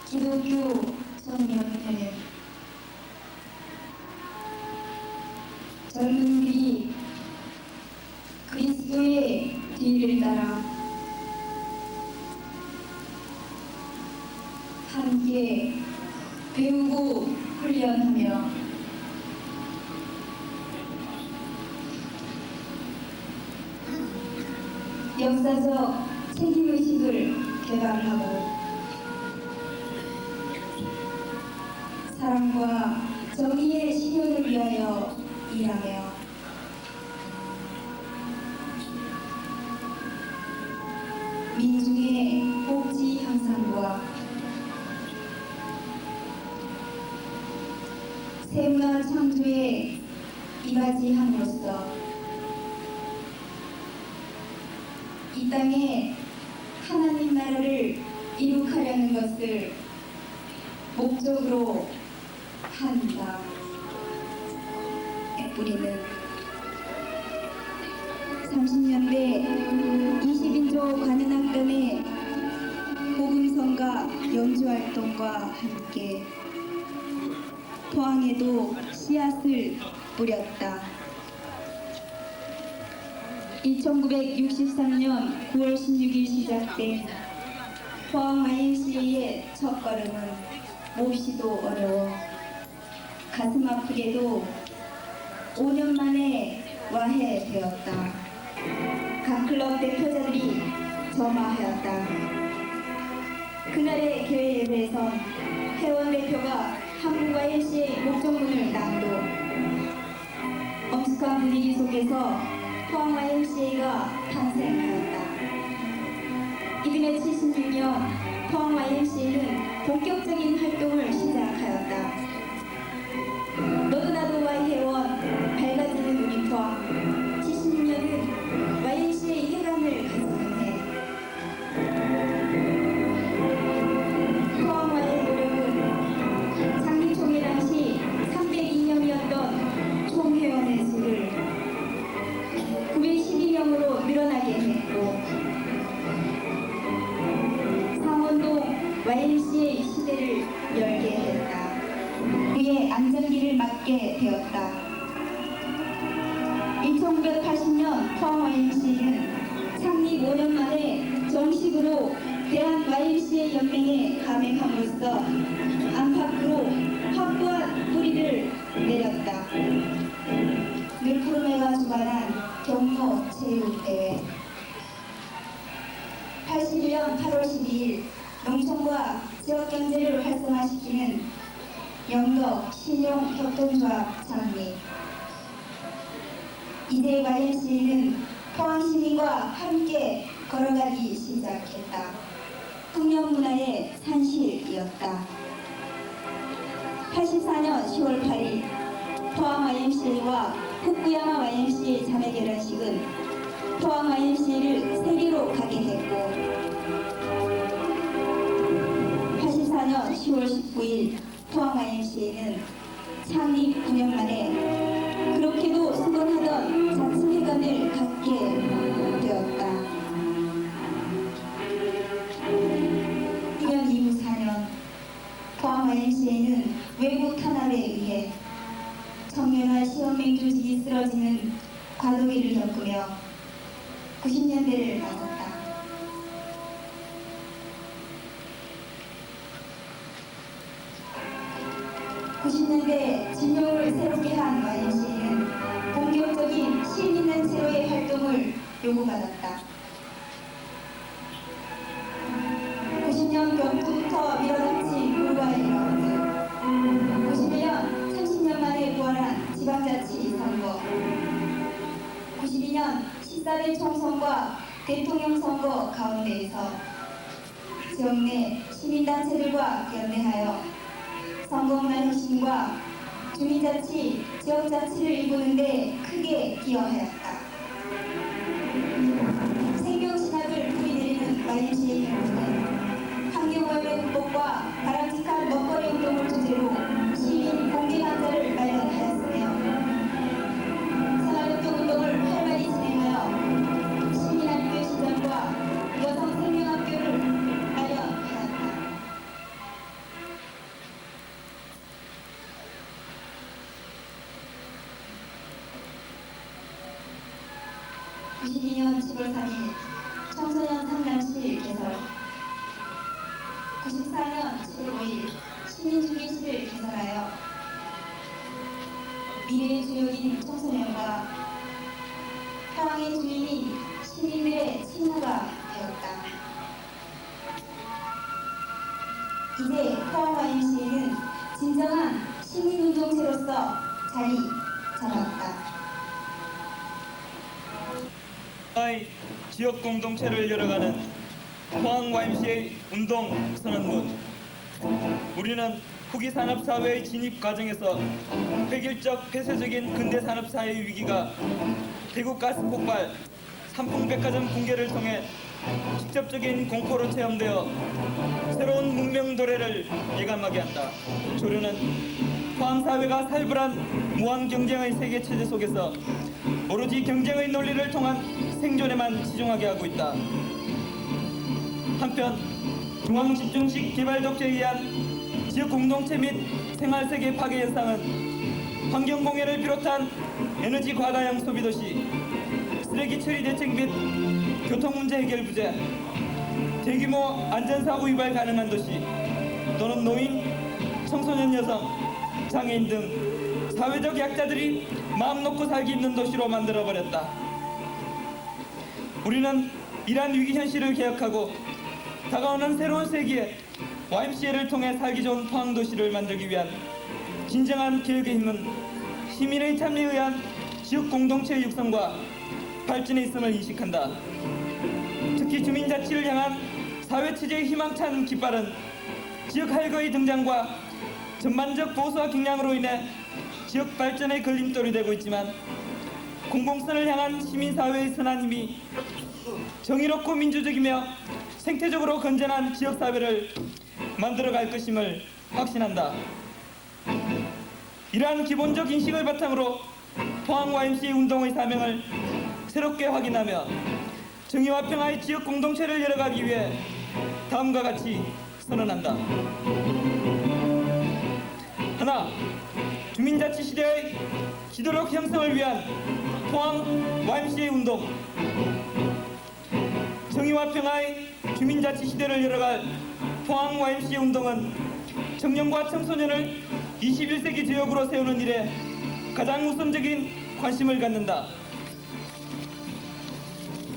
기독교 청년회 젊은이들이 그리스도의 뒤를 따라 함께 배우고 훈련하며 역사적 책임의식을 개발하고 사랑과 정의의 실현을 위하여 일하며 민중의 복지 향상과 새문화 창조에 이바지함으로써 이 땅에 하나님 나라를 이룩하려는 것을 목적으로 합니다. 우리는 30년대 20인조 관현악단의 복음성가 연주활동과 함께 포항에도 씨앗을 뿌렸다. 1963년 9월 16일 시작된 포항 YMCA의 첫걸음은 몹시도 어려워 가슴 아프게도 5년 만에 와해되었다. 각 클럽 대표자들이 점화하였다. 그날의 교회 예배에선 회원 대표가 한국 YMCA 목적문을 낭독. 엄숙한 분위기 속에서 포항 YMCA가 탄생하였다. 이듬해 76년 포항 YMCA는 본격적인 활동을 시작하였다. 너도 나도 Y 회원, 밝아지는 우리 포항. 76년은 YMCA 회관을 가지는 해. 포항 Y의 노력은 창립 총회 당시 302명이었던 총회원의 수를 912명으로 늘어나게 했고 상원동 YMCA 시대를 열게 했다. 그의 안전기를 맡게 되었다. 1980년 포항 YMCA는 창립 5년 만에 정식으로 대한 YMCA 연맹에 가맹함으로써 안팎으로 확고한 뿌리를 내렸다. 늘푸르메가 주관한 경로 체육대회 81년 8월 12일 농촌과 지역경제를 활성화시키는 영덕 신용협동조합 창립. 이제 YMCA는 포항 시민과 함께 걸어가기 시작했다. 풍년 문화의 산실이었다. 84년 10월 8일 포항 YMCA와 후쿠야마 YMCA 자매 결혼식은 포항 YMCA를 세계로 가게 했고 84년 10월 19일 포항 YMCA는 창립 9년 만에 그렇게도 수건하던 자치회관을 갖게 되었다. 2년 이후 4년 포항 YMCA는 외부 탄압에 의해 청년화 시험맹 조직이 쓰러지는 과도기를 겪으며 90년대를 맞았다. 90년대 진영을 새롭게 한 YMCA는 본격적인 시민단체로의 활동을 요구받았다. 90년 벽부터 밀어닥친 불과의 라운드, 91년 30년 만에 부활한 지방자치 선거, 92년 14대 총선과 대통령 선거 가운데에서 지역 내 시민단체들과 연대하여 선거문화 혁신과 주민자치, 지역자치를 이루는 데 크게 기여하였다. 생명신학을 뿌리내리는 YMCA 연구는 환경오염의 극복과 바람직한 먹거리 운동을 주제로 시민 공개 강좌를 마련하였으며 생활협동 운동을 활발히 진행하여 시민학교의 시절과 여성 생명학교를 마련하였다. 92년 7월 3일 청소년 상담실 개설, 94년 7월 5일 시민중개실을 개설하여 미래의 주역인 청소년과 포항의 주인인 시민들의 친구가 되었다. 이제 포항 YMCA는 진정한 시민운동체로서 자리 잡았다. 지역 공동체를 열어가는 포항 YMCA 운동 선언문. 우리는 후기 산업사회의 진입 과정에서 획일적 폐쇄적인 근대 산업사회의 위기가 대구 가스 폭발, 삼풍백화점 붕괴를 통해 직접적인 공포로 체험되어 새로운 문명 도래를 예감하게 한다. 조류는 포항 사회가 살벌한 무한 경쟁의 세계 체제 속에서 오로지 경쟁의 논리를 통한 생존에만 치중하게 하고 있다. 한편 중앙집중식 개발 독재에 의한 지역 공동체 및 생활세계 파괴 현상은 환경공해를 비롯한 에너지 과다형 소비도시, 쓰레기 처리 대책 및 교통문제 해결 부재, 대규모 안전사고 유발 가능한 도시 또는 노인, 청소년 여성, 장애인 등 사회적 약자들이 마음 놓고 살기 힘든 도시로 만들어버렸다. 우리는 이러한 위기 현실을 개혁하고 다가오는 새로운 세기에 YMCA를 통해 살기 좋은 포항 도시를 만들기 위한 진정한 개혁의 힘은 시민의 참여에 의한 지역 공동체의 육성과 발전에 있음을 인식한다. 특히 주민자치를 향한 사회체제의 희망찬 깃발은 지역 할거의 등장과 전반적 보수와 경량으로 인해 지역 발전의 걸림돌이 되고 있지만 공공선을 향한 시민사회의 선한 힘이 정의롭고 민주적이며 생태적으로 건전한 지역사회를 만들어갈 것임을 확신한다. 이러한 기본적 인식을 바탕으로 포항 YMCA 운동의 사명을 새롭게 확인하며 정의와 평화의 지역 공동체를 열어가기 위해 다음과 같이 선언한다. 하나, 주민자치 시대의 지도력 형성을 위한 포항 YMCA 운동. 정의와 평화의 주민자치 시대를 열어갈 포항 YMCA 운동은 청년과 청소년을 21세기 지역으로 세우는 일에 가장 우선적인 관심을 갖는다.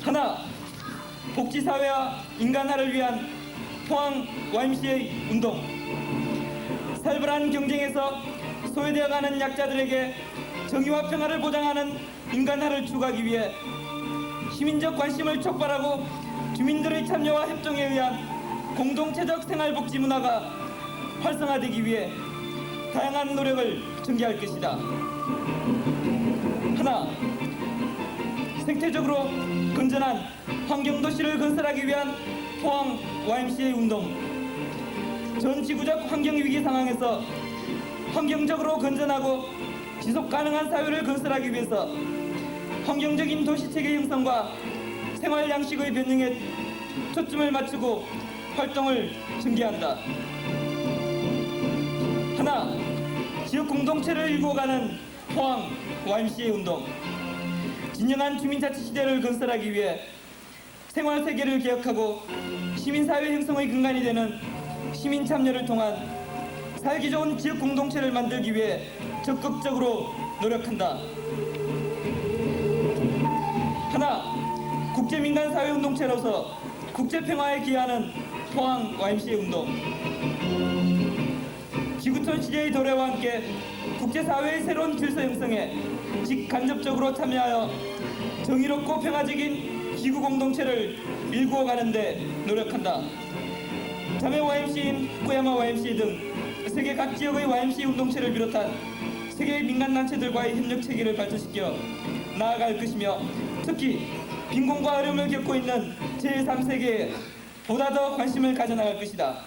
하나, 복지사회와 인간화를 위한 포항 YMCA 운동. 살벌한 경쟁에서 소외되어가는 약자들에게 정의와 평화를 보장하는 인간화를 추구하기 위해 시민적 관심을 촉발하고 주민들의 참여와 협정에 의한 공동체적 생활복지 문화가 활성화되기 위해 다양한 노력을 전개할 것이다. 하나, 생태적으로 건전한 환경도시를 건설하기 위한 포항 YMCA 운동. 전 지구적 환경위기 상황에서 환경적으로 건전하고 지속가능한 사회를 건설하기 위해서 환경적인 도시체계 형성과 생활 양식의 변형에 초점을 맞추고 활동을 전개한다. 하나, 지역 공동체를 이루어가는 포항 YMCA 운동. 진정한 주민자치 시대를 건설하기 위해 생활 세계를 개혁하고 시민사회 형성의 근간이 되는 시민 참여를 통한 살기 좋은 지역 공동체를 만들기 위해 적극적으로 노력한다. 하나, 국제민간사회운동체로서 국제평화에 기여하는 포항 YMCA 운동. 지구촌 시대의 도래와 함께 국제사회의 새로운 질서 형성에 직간접적으로 참여하여 정의롭고 평화적인 지구 공동체를 일구어 가는 데 노력한다. 자매 YMCA인 후쿠야마 YMCA 등 세계 각 지역의 YMCA 운동체를 비롯한 세계의 민간단체들과의 협력 체계를 발전시켜 나아갈 것이며, 특히 빈곤과 어려움을 겪고 있는 제3세계에 보다 더 관심을 가져나갈 것이다.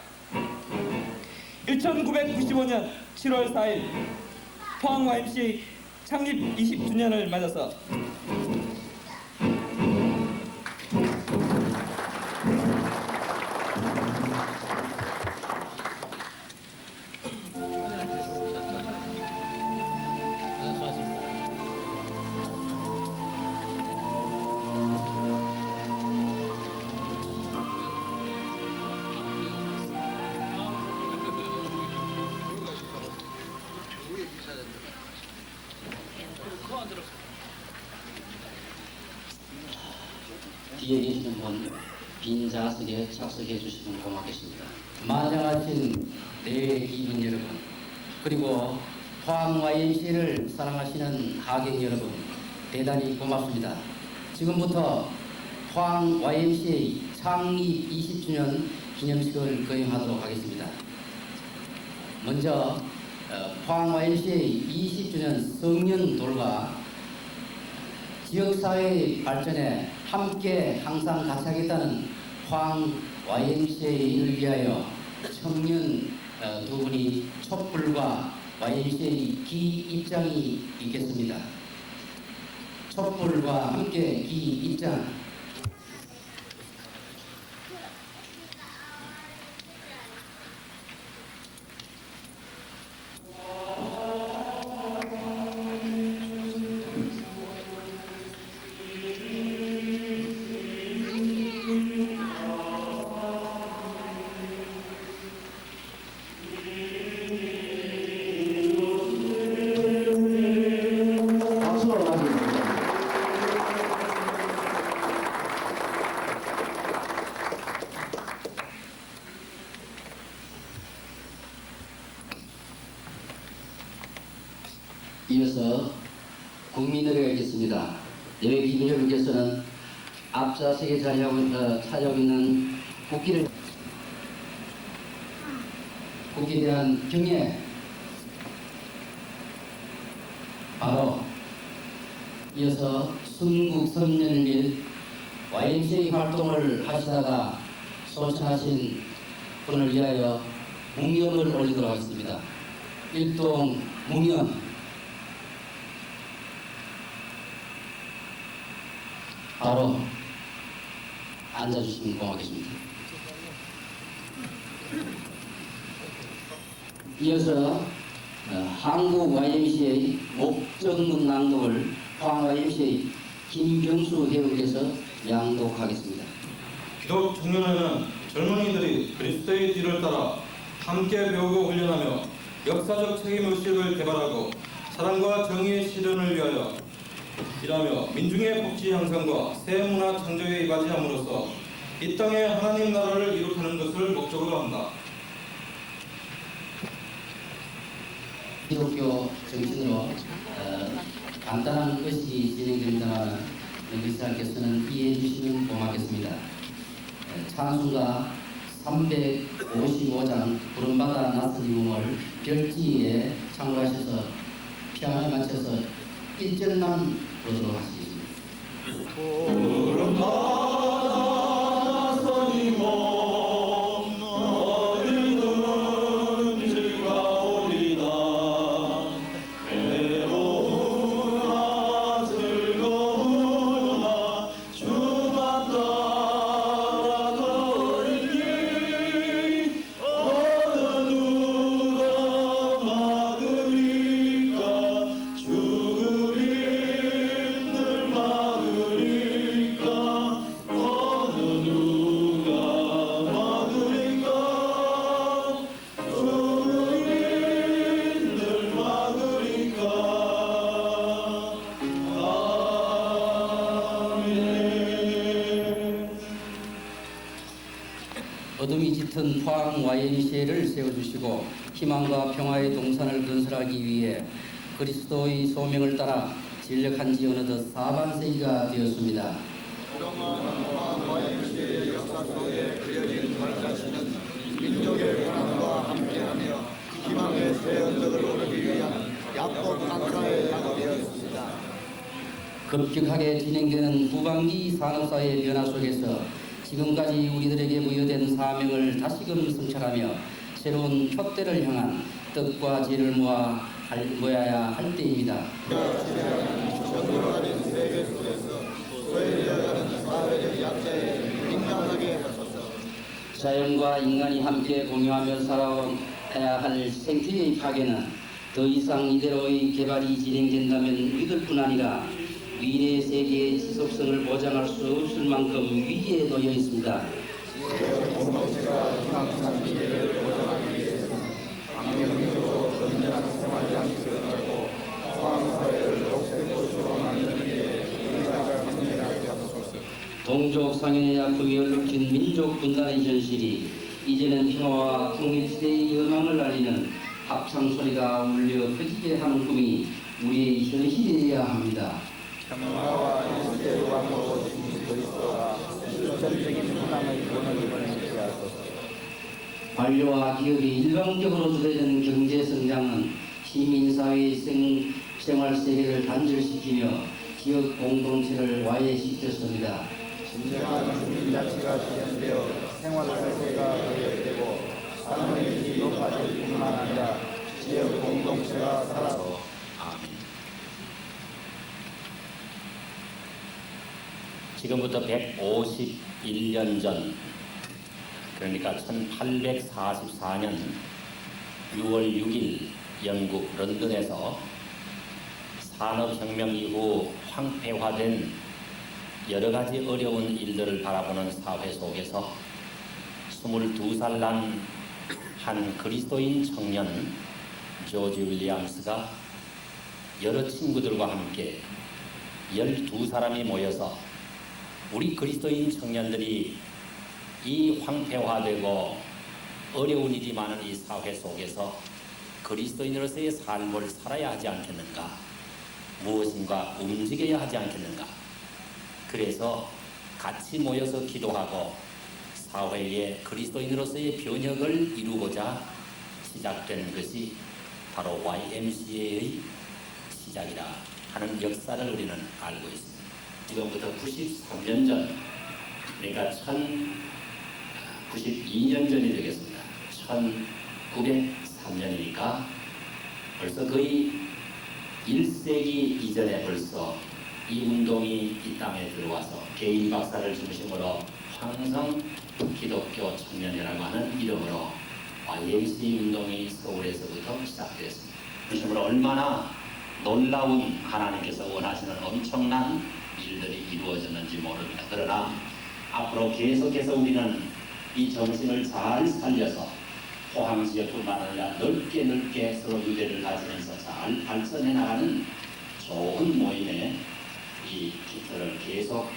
1995년 7월 4일 포항 YMCA 창립 20주년을 맞아서 뒤에 계시는 분 빈 좌석에 착석해 주시면 고맙겠습니다. 만장하신 내외 기분 여러분, 그리고 포항 YMCA를 사랑하시는 하객 여러분, 대단히 고맙습니다. 지금부터 포항 YMCA 창립 20주년 기념식을 거행하도록 하겠습니다. 먼저 포항 YMCA 20주년 성년 돌과 지역사회의 발전에 함께 항상 같이 하겠다는 포항 YMCA를 위하여 청년 두 분이 촛불과 YMCA 기 입장이 있겠습니다. 촛불과 함께 기 입장. 이어서 국민노래가 있겠습니다. 예외 기빈 여러분께서는 앞좌석에 차지하고 있는 국기에 대한 경례, 바로 이어서 순국선열일 YMCA 활동을 하시다가 소천하신 분을 위하여 묵념을 올리도록 하겠습니다. 일동 묵념. 바로 앉아주시면 고맙겠습니다. 이어서 한국 YMCA 목적문 낭독을 포항 YMCA 김경수 회원께서 양독하겠습니다. 기독 청년회는 젊은이들이 그리스도의 뒤를 따라 함께 배우고 훈련하며 역사적 책임의식을 개발하고 사랑과 정의의 실현을 위하여 일하며 민중의 복지 향상과 새 문화 창조에 이바지함으로써 이 땅에 하나님 나라를 이룩하는 것을 목적으로 한다. 기독교 정신으로 간단한 것이 진행됩니다만 여기서 목사님께서는 이해해 주시면 고맙겠습니다. 찬송가 355장 부름받아 나스림을 별지에 참고하셔서 피아노에 맞춰서 1절만 부르도록 하시겠습니다. 어둠이 짙은 포항 YMCA를 세워주시고 희망과 평화의 동산을 건설하기 위해 그리스도의 소명을 따라 진력한 지 어느덧 사반세기가 되었습니다. 민족의 평안과 함께하며 희망의 새 언덕을 오르기 위한 야곱 강가의 양이 되었습니다. 급격하게 진행되는 후반기 산업사회의 변화 속에서 지금까지 우리들에게 부여된 사명을 다시금 성찰하며 새로운 촛대를 향한 뜻과 지혜를 모아야 할 때입니다. 전도하는 세계 속에서 소외되어가는 사회적 약자에 민감하게 하소서. 자연과 인간이 함께 공유하며 살아야 할 생태계의 파괴는 더 이상 이대로의 개발이 진행된다면 믿을 뿐 아니라 미래 세계의 지속성을 보장할 수 없을 만큼 위기에 놓여 있습니다. 공동체가 희망찬 미래를 보장하기 위해서 환경적으로 건전한 생활 양식을 하고 포항사회를 녹색도시로 만드는 게 우리가 함께하게 하소서. 동족 상인의 아픔이 얽힌 민족 분단의 현실이 이제는 평화와 통일시대의 여망을 알리는 합창 소리가 울려 퍼지게 하는 꿈이 우리의 현실이어야 합니다. 평화와 일체의 왕으로 오신 그리스도가 실천적인 희망의 본을 이번에 하소서. 관료와 기업이 일방적으로 두드리는 경제 성장은 시민사회의 생활 세계를 단절시키며 지역 공동체를 와해시켰습니다. 진정한 주민자치가 실현되어 생활활세가 회복되고 삶의 질이 높아질 뿐만 아니라 지역 공동체가 살아서 지금부터 151년 전, 그러니까 1844년 6월 6일 영국 런던에서 산업혁명 이후 황폐화된 여러 가지 어려운 일들을 바라보는 사회 속에서 22살 난 한 그리스도인 청년 조지 윌리엄스가 여러 친구들과 함께 12사람이 모여서 우리 그리스도인 청년들이 이 황폐화되고 어려운 일이 많은 이 사회 속에서 그리스도인으로서의 삶을 살아야 하지 않겠는가, 무엇인가 움직여야 하지 않겠는가. 그래서 같이 모여서 기도하고 사회에 그리스도인으로서의 변혁을 이루고자 시작된 것이 바로 YMCA의 시작이라 하는 역사를 우리는 알고 있습니다. 지금부터 93년 전, 그러니까 1092년 전이 되겠습니다. 1903년이니까 벌써 거의 1세기 이전에 벌써 이 운동이 이 땅에 들어와서 개인 박사를 중심으로 황성 기독교 청년이라고 하는 이름으로 YMCA 운동이 서울에서부터 시작되었습니다. 중심으로 얼마나 놀라운 하나님께서 원하시는 엄청난 일들이 이루어졌는지 모릅니다. 그러나 앞으로 계속해서 우리는 이 정신을 잘 살려서 포항 지역뿐만 아니라 넓게 서로 유대를 가지면서 잘 발전해 나가는 좋은 모임의 이 기틀을 계속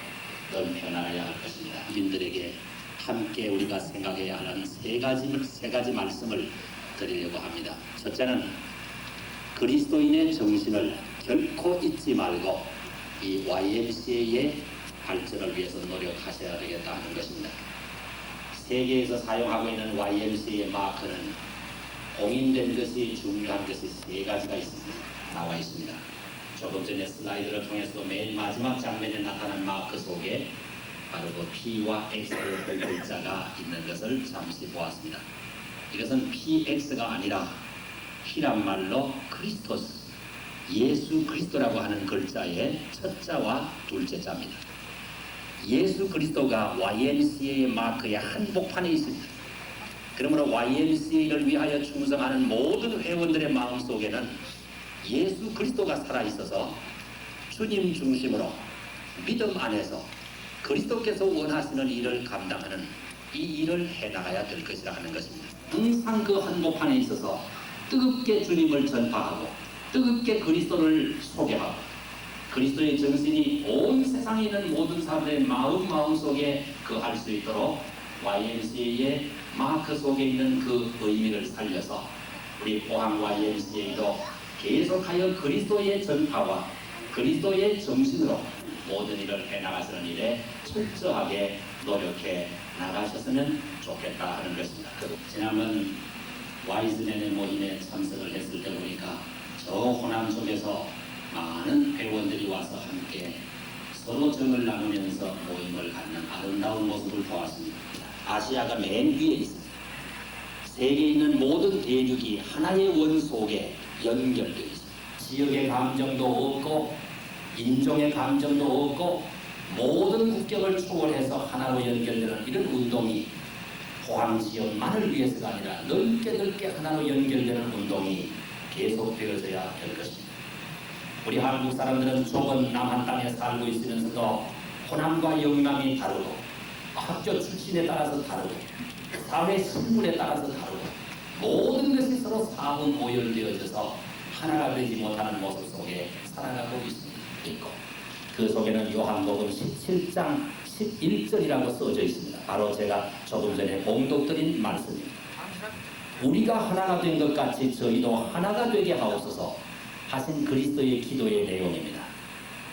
넓혀나가야 할 것입니다. 국민들에게 함께 우리가 생각해야 하는 세 가지 말씀을 드리려고 합니다. 첫째는 그리스도인의 정신을 결코 잊지 말고 이 YMCA의 발전을 위해서 노력하셔야 되겠다 하는 것입니다. 세계에서 사용하고 있는 YMCA 마크는 공인된 것이 중요한 것이 세 가지가 있습니다. 나와 있습니다. 조금 전에 슬라이드를 통해서 맨 마지막 장면에 나타난 마크 속에 바로 그 P와 X의 글자가 있는 것을 잠시 보았습니다. 이것은 PX가 아니라 P란 말로 크리스토스, 예수 그리스도라고 하는 글자의 첫 자와 둘째 자입니다. 예수 그리스도가 YMCA의 마크의 한복판에 있습니다. 그러므로 YMCA를 위하여 충성하는 모든 회원들의 마음속에는 예수 그리스도가 살아있어서 주님 중심으로 믿음 안에서 그리스도께서 원하시는 일을 감당하는 이 일을 해나가야 될 것이라 하는 것입니다. 항상 그 한복판에 있어서 뜨겁게 주님을 전파하고 뜨겁게 그리스도를 소개하고 그리스도의 정신이 온 세상에 있는 모든 사람들의 마음속에 거할 수 있도록 YMCA의 마크 속에 있는 그 의미를 살려서 우리 포항 YMCA도 계속하여 그리스도의 전파와 그리스도의 정신으로 모든 일을 해나가시는 일에 철저하게 노력해 나가셨으면 좋겠다 하는 것입니다. 지난번 와이즈맨의 모임에 참석을 했을 때 보니까 저 호남 쪽에서 많은 회원들이 와서 함께 서로 정을 나누면서 모임을 갖는 아름다운 모습을 보았습니다. 아시아가 맨 위에 있습니다. 세계에 있는 모든 대륙이 하나의 원 속에 연결되어 있습니다. 지역의 감정도 없고 인종의 감정도 없고 모든 국경을 초월해서 하나로 연결되는 이런 운동이 포항 지역만을 위해서가 아니라 넓게 하나로 연결되는 운동이 계속되어져야 될 것입니다. 우리 한국 사람들은 좁은 남한 땅에 살고 있으면서도 호남과 영남이 다르고 학교 출신에 따라서 다르고 사회 신분에 따라서 다르고 모든 것이 서로 사분 오열되어져서 하나가 되지 못하는 모습 속에 살아가고 있고 그 속에는 요한복음 17장 11절이라고 써져 있습니다. 바로 제가 조금 전에 봉독드린 말씀입니다. 우리가 하나가 된 것 같이 저희도 하나가 되게 하옵소서 하신 그리스도의 기도의 내용입니다.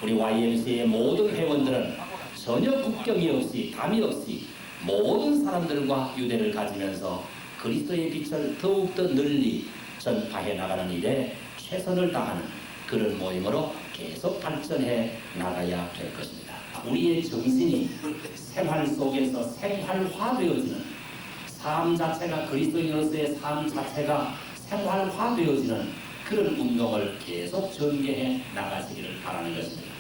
우리 YMCA의 모든 회원들은 전혀 국경이 없이 담이 없이 모든 사람들과 유대를 가지면서 그리스도의 빛을 더욱더 널리 전파해 나가는 일에 최선을 다하는 그런 모임으로 계속 발전해 나가야 될 것입니다. 우리의 정신이 생활 속에서 생활화되어지는 삶 자체가 그리스도인으로서의 삶 자체가 생활화되어지는 그런 운동을 계속 전개해 나가시기를 바라는 것입니다.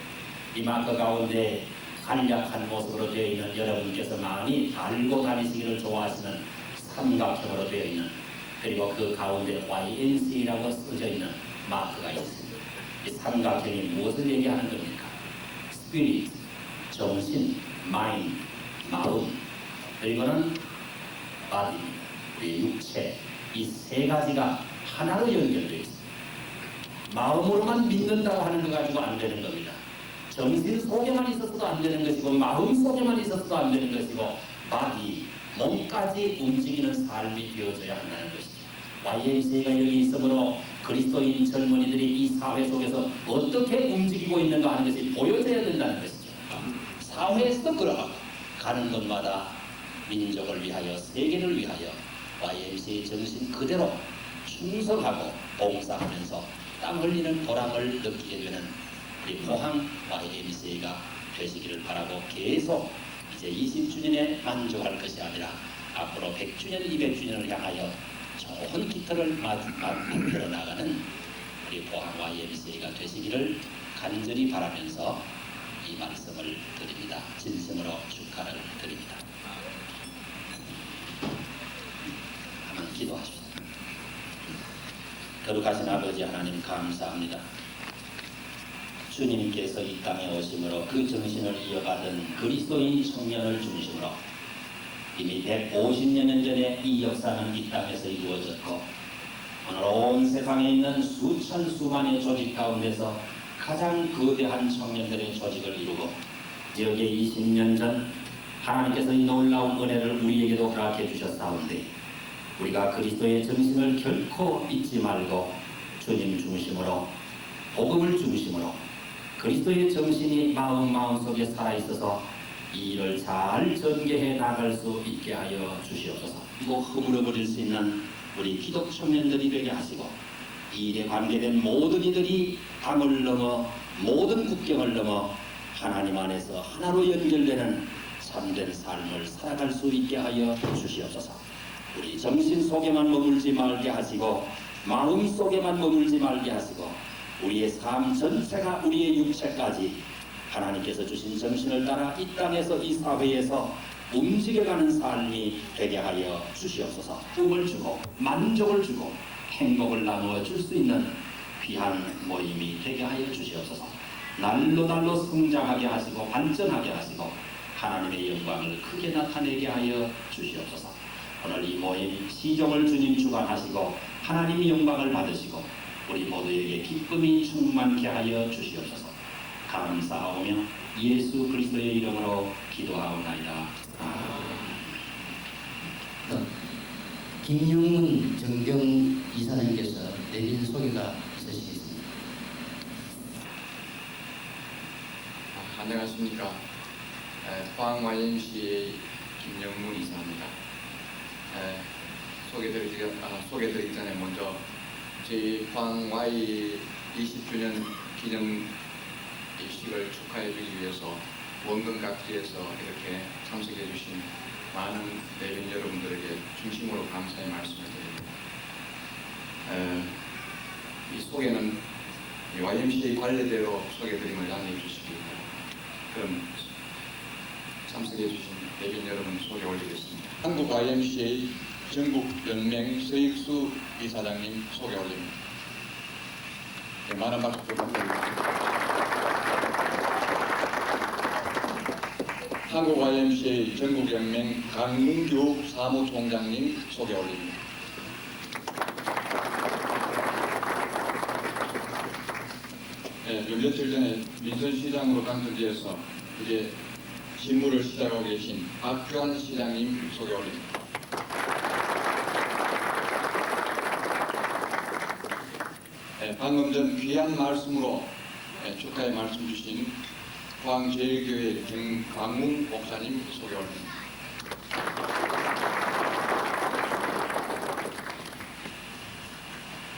이 마크 가운데 간략한 모습으로 되어 있는 여러분께서 많이 달고 다니시기를 좋아하시는 삼각형으로 되어 있는 그리고 그 가운데 YMCA라고 써져 있는 마크가 있습니다. 이 삼각형이 무엇을 얘기하는 겁니까? 스피릿, 정신, 마인드, 마음, 그리고는 바디, 우리 육체, 이 세 가지가 하나로 연결되어 있습니다. 마음으로만 믿는다고 하는 거 가지고 안 되는 겁니다. 정신 속에만 있어서도 안 되는 것이고 마음 속에만 있어서도 안 되는 것이고 바디, 몸까지 움직이는 삶이 되어져야 한다는 것이죠. YMCA가 여기 있으므로 그리스도인 젊은이들이 이 사회 속에서 어떻게 움직이고 있는가 하는 것이 보여져야 된다는 것이죠. 사회에서 걸어가고 가는 곳마다 민족을 위하여 세계를 위하여 YMCA 정신 그대로 충성하고 봉사하면서 땀 흘리는 보람을 느끼게 되는 우리 포항 YMCA가 되시기를 바라고 계속 이제 20주년에 만족할 것이 아니라 앞으로 100주년, 200주년을 향하여 좋은 기틀을 만들어 나가는 우리 포항 YMCA가 되시기를 간절히 바라면서 이 말씀을 드립니다. 진심으로 축하를 드립니다. 한번 기도하십시오. 거룩하신 아버지 하나님 감사합니다. 주님께서 이 땅에 오심으로 그 정신을 이어받은 그리스도인 청년을 중심으로 이미 150년 전에 이 역사는 이 땅에서 이루어졌고 오늘 온 세상에 있는 수천 수만의 조직 가운데서 가장 거대한 청년들의 조직을 이루고 여기에 20년 전 하나님께서 이 놀라운 은혜를 우리에게도 허락해 주셨사온데 우리가 그리스도의 정신을 결코 잊지 말고 주님 중심으로 복음을 중심으로 그리스도의 정신이 마음속에 살아있어서 이 일을 잘 전개해 나갈 수 있게 하여 주시옵소서. 그리고 허물어버릴 수 있는 우리 기독 청년들이 되게 하시고 이 일에 관계된 모든 이들이 당을 넘어 모든 국경을 넘어 하나님 안에서 하나로 연결되는 참된 삶을 살아갈 수 있게 하여 주시옵소서. 우리 정신 속에만 머물지 말게 하시고 마음 속에만 머물지 말게 하시고 우리의 삶 전체가 우리의 육체까지 하나님께서 주신 정신을 따라 이 땅에서 이 사회에서 움직여가는 삶이 되게 하여 주시옵소서. 꿈을 주고 만족을 주고 행복을 나누어 줄 수 있는 귀한 모임이 되게 하여 주시옵소서. 날로 날로 성장하게 하시고 발전하게 하시고 하나님의 영광을 크게 나타내게 하여 주시옵소서. 오늘 이 모임 시종을 주님 주관하시고 하나님의 영광을 받으시고 우리 모두에게 기쁨이 충만케 하여 주시옵소서. 감사하오며 예수 그리스도의 이름으로 기도하옵나이다. 김영문 정경 이사님께서 내린 소개가 있으시겠습니다. 안녕하십니까. 포항 YMCA 김영문 이사입니다. 소개드리기 전에 먼저 저희 포항 Y 20주년 기념 일식을 축하해주기 위해서 원근 각지에서 이렇게 참석해 주신 많은 내빈 여러분들에게 중심으로 감사의 말씀을 드립니다. 이 소개는 YMCA 관례대로 소개드림을 양해해 주시기 바랍니다. 그럼 참석해 주신 내빈 여러분 소개 올리겠습니다. 한국 YMCA 전국연맹 서익수 이사장님 소개 올립니다. 네, 많은 박수 부탁드립니다. 한국 YMCA 전국연맹 강문규 사무총장님 소개 올립니다. 네, 며칠 전에 민선시장으로 당선되어서 이제 직무를 시작하고 계신 박규환 시장님 소개 올립니다. 네, 방금 전 귀한 말씀으로 축하의 말씀 주신 포항제일교회 김광문 목사님 소개 올립니다.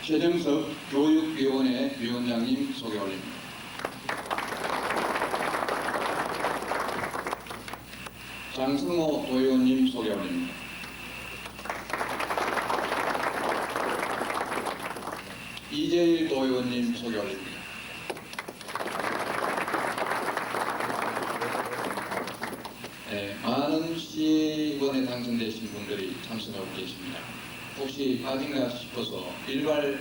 최정석 교육위원회 위원장님 소개 올립니다. 장승호 도의원님 소개 올립니다. 이재일 도의원님 소개 올립니다. 많은 시의원에 당선되신 분들이 참석하고 계십니다. 혹시 빠진가 싶어서 일괄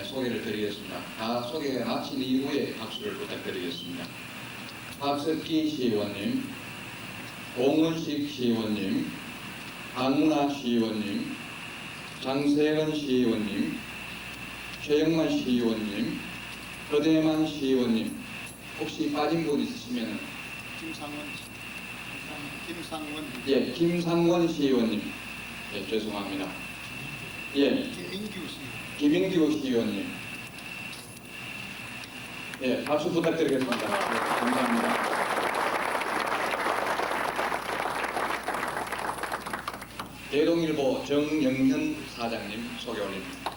소개를 드리겠습니다. 다 소개가 마친 이후에 박수를 부탁드리겠습니다. 박석기 시의원님, 공은식 시의원님, 강문아 시의원님, 장세은 시의원님, 최영만 시의원님, 허대만 시의원님, 혹시 빠진 분 있으시면 김상원 시의원님, 죄송합니다. 김민규 시의원님, 박수 부탁드리겠습니다. 감사합니다. 대동일보 정영현 사장님 소개 올립니다.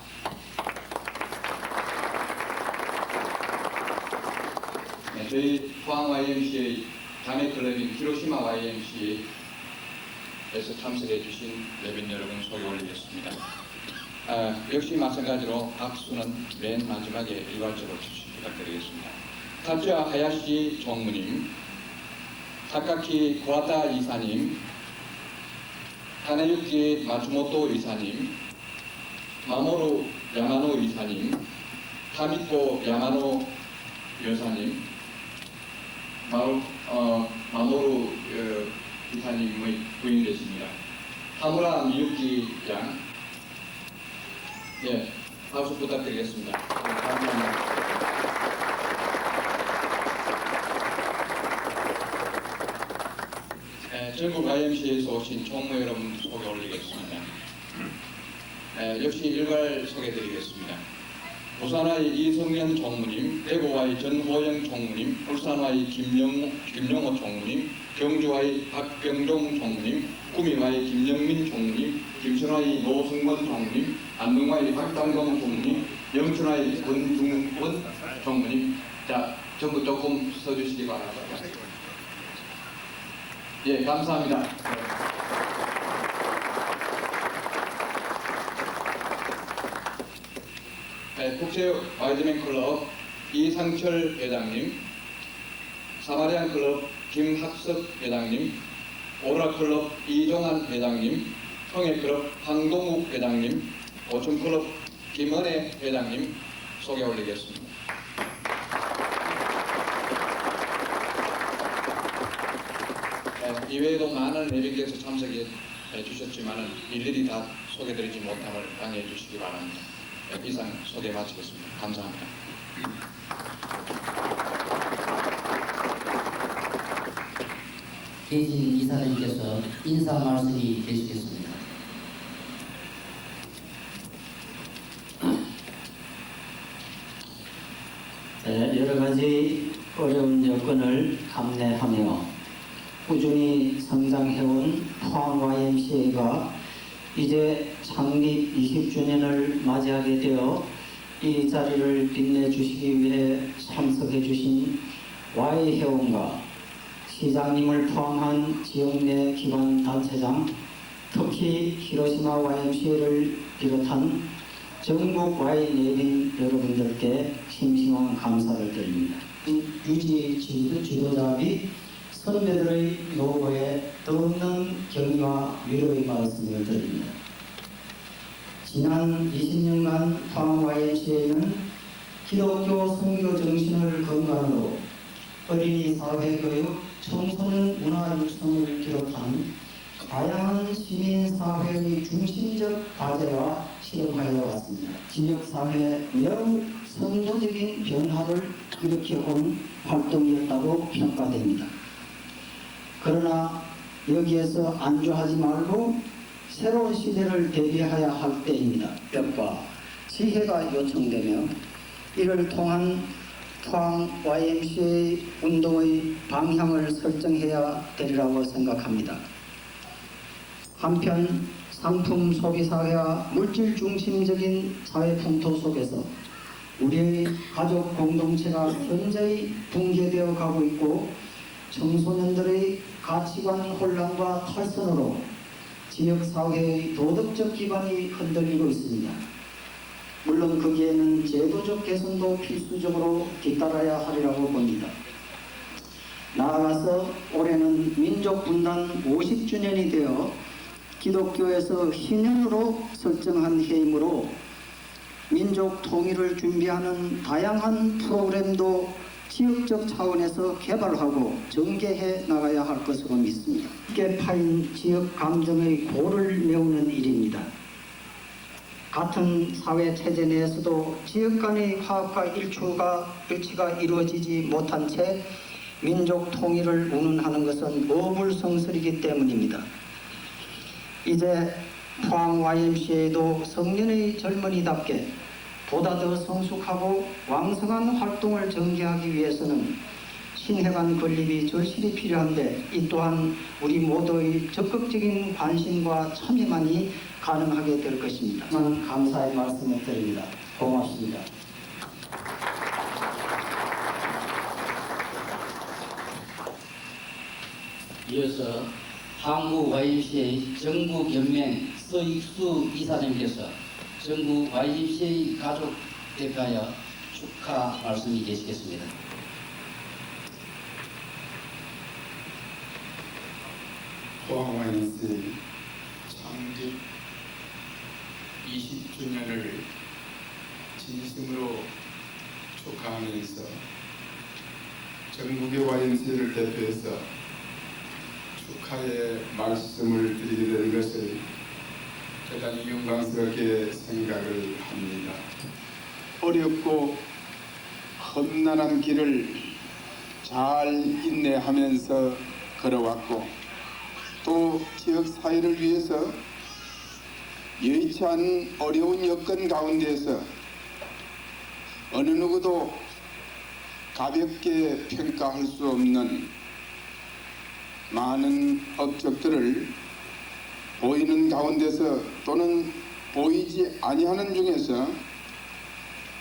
저희 포항 YMCA 자매클럽인 히로시마 YMCA에서 참석해 주신 내빈 여러분 소개 올리겠습니다. 역시 마찬가지로 박수는 맨 마지막에 일괄적으로 주시 부탁드리겠습니다. 타츠야 하야시 총무님, 타카키 고라타 이사님, 타네유키 마츠모토 이사님, 마모루 야마노 이사님, 타미코 야마노 여사님, 마모루 이사님의 부인 되십니다. 하무라 미유키 양, 박수 부탁드리겠습니다. 감사합니다. 전국 IMC에서 오신 총무 여러분 소개 올리겠습니다. 역시 일괄 소개드리겠습니다. 부산의 이성현 총무님, 대구의 전호영 총무님, 울산의 김용호 총무님, 경주의 박병종 총무님, 구미의 김영민 총무님, 김천의 노승원 총무님, 안동의 박당동 총무님, 영천의 권중원 총무님. 자, 전부 조금 서주시기 바랍니다. 예, 감사합니다. 네, 국제 와이드맨 클럽 이상철 회장님, 사마리안 클럽 김학석 회장님, 오라 클럽 이종환 회장님, 평해 클럽 황동욱 회장님, 오천 클럽 김은혜 회장님 소개 올리겠습니다. 네, 이외에도 많은 내빈께서 참석해 주셨지만은 일일이 다 소개드리지 못함을 양해해 주시기 바랍니다. 네, 이상 소개 마치겠습니다. 감사합니다. 계신 이사님께서 인사 말씀이 계시겠습니다. 네, 여러 가지 어려운 여건을 감내하며 꾸준히 성장해온 포항 YMCA가 이제 창립 20주년을 맞이하게 되어 이 자리를 빛내주시기 위해 참석해 주신 Y회원과 시장님을 포함한 지역 내 기관 단체장, 특히 히로시마 YMCA를 비롯한 전국 Y내빈 여러분들께 심심한 감사를 드립니다. 유지 지도자 및 선배들의 노고에 더없는 경의와 위로의 말씀을 드립니다. 지난 20년간 포항 YMCA는 기독교 선교 정신을 근간으로 어린이 사회교육, 청소년 문화 육성을 비롯한 다양한 시민사회의 중심적 과제와 실행하여 왔습니다. 지역사회에 매우 선도적인 변화를 일으켜온 활동이었다고 평가됩니다. 그러나 여기에서 안주하지 말고 새로운 시대를 대비해야 할 때입니다. 협력과 지혜가 요청되며 이를 통한 포항 YMCA 운동의 방향을 설정해야 되리라고 생각합니다. 한편 상품 소비사회와 물질 중심적인 사회 풍토 속에서 우리의 가족 공동체가 현저히 붕괴되어 가고 있고 청소년들의 가치관 혼란과 탈선으로 지역사회의 도덕적 기반이 흔들리고 있습니다. 물론 거기에는 제도적 개선도 필수적으로 뒤따라야 하리라고 봅니다. 나아가서 올해는 민족분단 50주년이 되어 기독교에서 희년으로 설정한 해이므로 민족 통일을 준비하는 다양한 프로그램도 지역적 차원에서 개발하고 전개해 나가야 할 것으로 믿습니다. 깊게 파인 지역 감정의 골을 메우는 일입니다. 같은 사회 체제 내에서도 지역 간의 화합과 일치가 이루어지지 못한 채 민족 통일을 운운하는 것은 어불성설이기 때문입니다. 이제 포항 YMCA도 성년의 젊은이답게 보다 더 성숙하고 왕성한 활동을 전개하기 위해서는 신회관 건립이 절실히 필요한데 이 또한 우리 모두의 적극적인 관심과 참여만이 가능하게 될 것입니다. 감사의 말씀을 드립니다. 고맙습니다. 이어서 한국 YMCA 전국연맹 서익수 이사님께서 전국 YMCA 가족 대표하여 축하 말씀이 계시겠습니다. 포항 YMCA 창립 20주년을 진심으로 축하하면서 전국의 YMCA를 대표해서 축하의 말씀을 드리게 된 것을 대단히 영광스럽게 생각을 합니다. 어렵고 험난한 길을 잘 인내하면서 걸어왔고 또 지역 사회를 위해서 여의치 않은 어려운 여건 가운데서 어느 누구도 가볍게 평가할 수 없는 많은 업적들을 보이는 가운데서 또는 보이지 아니하는 중에서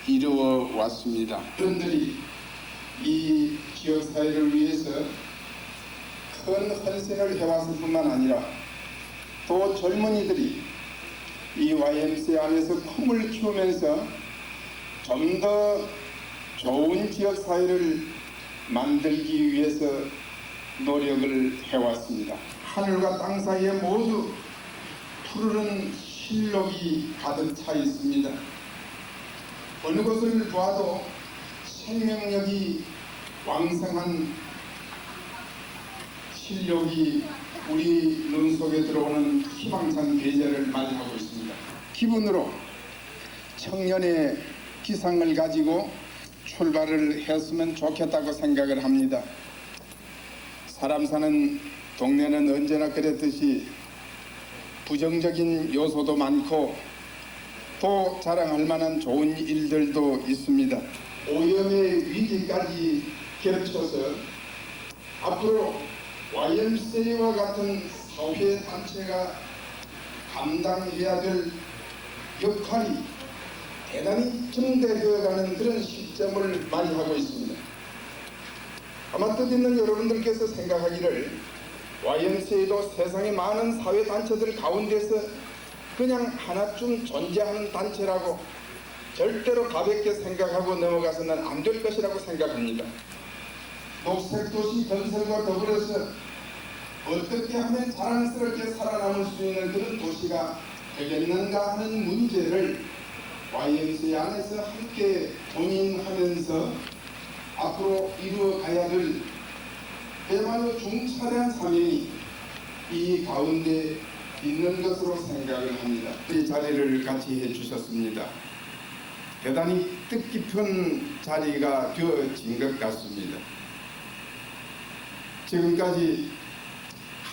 이루어 왔습니다. 그런들이 이 지역사회를 위해서 큰 헌신을 해왔을 뿐만 아니라 또 젊은이들이 이 YMCA 안에서 꿈을 키우면서 좀 더 좋은 지역사회를 만들기 위해서 노력을 해왔습니다. 하늘과 땅 사이에 모두 푸르른 실록이 가득 차 있습니다. 어느 곳을 봐도 생명력이 왕성한 실록이 우리 눈 속에 들어오는 희망찬 계절을 맞이하고 있습니다. 기분으로 청년의 기상을 가지고 출발을 했으면 좋겠다고 생각을 합니다. 사람 사는 동네는 언제나 그랬듯이 부정적인 요소도 많고 또 자랑할 만한 좋은 일들도 있습니다. 오염의 위기까지 겹쳐서 앞으로 YMCA와 같은 사회단체가 감당해야 될 역할이 대단히 증대되어가는 그런 시점을 맞이하고 있습니다. 아마 뜻있는 여러분들께서 생각하기를 YMCA도 세상의 많은 사회단체들 가운데서 그냥 하나쯤 존재하는 단체라고 절대로 가볍게 생각하고 넘어가서는 안 될 것이라고 생각합니다. 녹색도시 건설과 더불어서 어떻게 하면 자랑스럽게 살아남을 수 있는 그런 도시가 되겠는가 하는 문제를 YMCA 안에서 함께 고민하면서 앞으로 이루어가야 될 그야말로 중차대한 사명이 이 가운데 있는 것으로 생각을 합니다. 이 자리를 같이 해주셨습니다. 대단히 뜻깊은 자리가 되어진 것 같습니다. 지금까지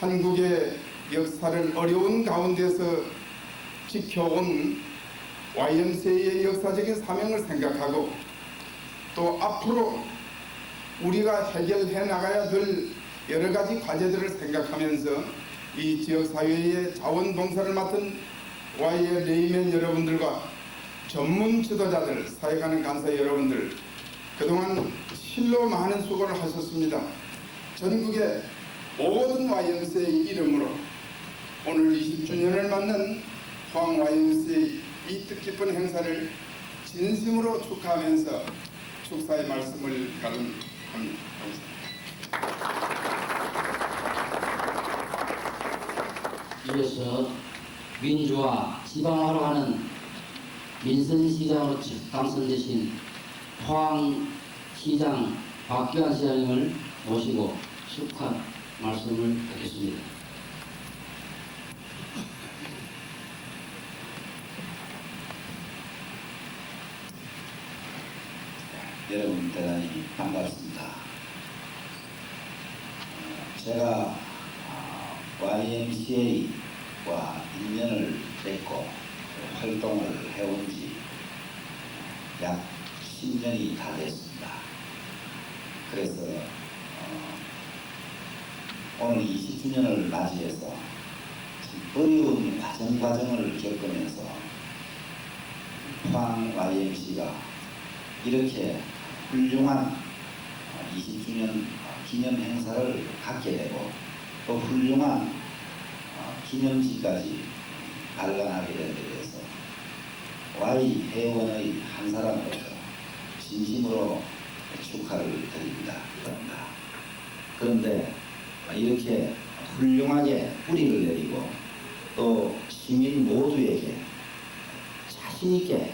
한국의 역사를 어려운 가운데서 지켜온 YMCA의 역사적인 사명을 생각하고 또 앞으로 우리가 해결해 나가야 될 여러 가지 과제들을 생각하면서 이 지역사회의 자원봉사를 맡은 Y의 레이맨 여러분들과 전문 지도자들, 사회가는 간사 여러분들 그동안 실로 많은 수고를 하셨습니다. 전국의 모든 YMCA 이름으로 오늘 20주년을 맞는 포항 YMCA 이 뜻깊은 행사를 진심으로 축하하면서 축사의 말씀을 가름합니다. 이어서 민주화 지방화로 하는 민선시장으로 당선되신 포항시장 박기환 시장님을 모시고 축하 말씀을 하겠습니다. 여러분 대단히 반갑습니다. 제가 YMCA와 인연을 맺고 활동을 해온 지 약 10년이 다 됐습니다. 그래서 오늘 20주년을 맞이해서 어려운 과정을 겪으면서 포항 YMCA가 이렇게 훌륭한 20주년 기념 행사를 갖게 되고 또 훌륭한 기념지까지 발간하게 된 데 대해서 Y 회원의 한 사람으로서 진심으로 축하를 드립니다. 그런데 이렇게 훌륭하게 뿌리를 내리고 또 시민 모두에게 자신있게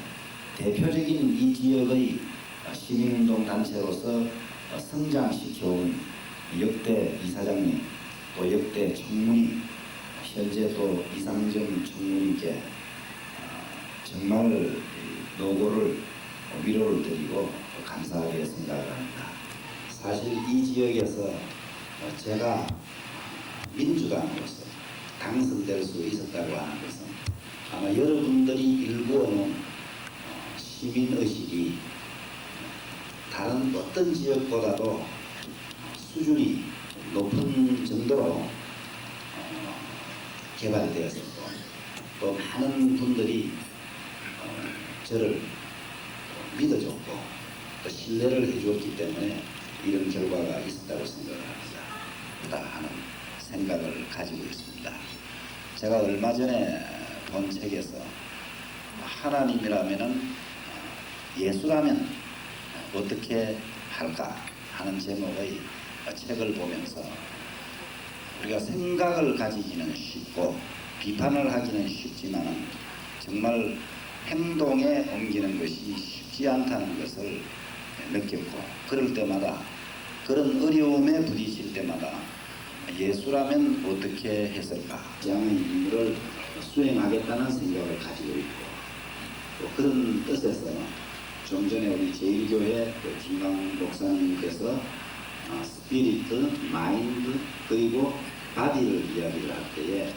대표적인 이 지역의 시민운동 단체로서 성장시켜온 역대 이사장님 또 역대 총무님 현재 또 이상정 총무님께 정말 노고를 위로를 드리고 감사하게 생각을 합니다. 사실 이 지역에서 제가 민주당으로서 당선될 수 있었다고 하는 것은 아마 여러분들이 일구어놓은 시민의식이 다른 어떤 지역보다도 수준이 높은 정도로 개발되었었고 또 많은 분들이 저를 믿어줬고 또 신뢰를 해주었기 때문에 이런 결과가 있었다고 생각을 합니다. 하는 생각을 가지고 있습니다. 제가 얼마 전에 본 책에서 하나님이라면은 예수라면 어떻게 할까 하는 제목의 책을 보면서 우리가 생각을 가지기는 쉽고 비판을 하기는 쉽지만 정말 행동에 옮기는 것이 쉽지 않다는 것을 느꼈고 그럴 때마다 그런 어려움에 부딪힐 때마다 예수라면 어떻게 했을까 양의 임무를 수행하겠다는 생각을 가지고 있고 또 그런 뜻에서 좀 전에 우리 제1교회 김강 목사님께서 스피리트, 마인드 그리고 바디를 이야기를 할 때에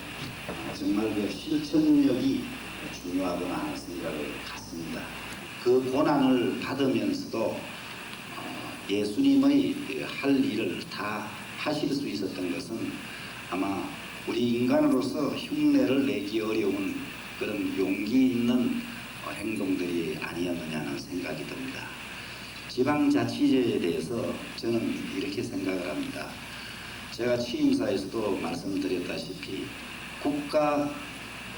정말 그 실천력이 중요하구나 하는 생각을 갖습니다. 그 고난을 받으면서도 예수님의 할 일을 다 하실 수 있었던 것은 아마 우리 인간으로서 흉내를 내기 어려운 그런 용기 있는 행동들이 아니었느냐는 생각이 듭니다. 지방자치제에 대해서 저는 이렇게 생각을 합니다. 제가 취임사에서도 말씀드렸다시피 국가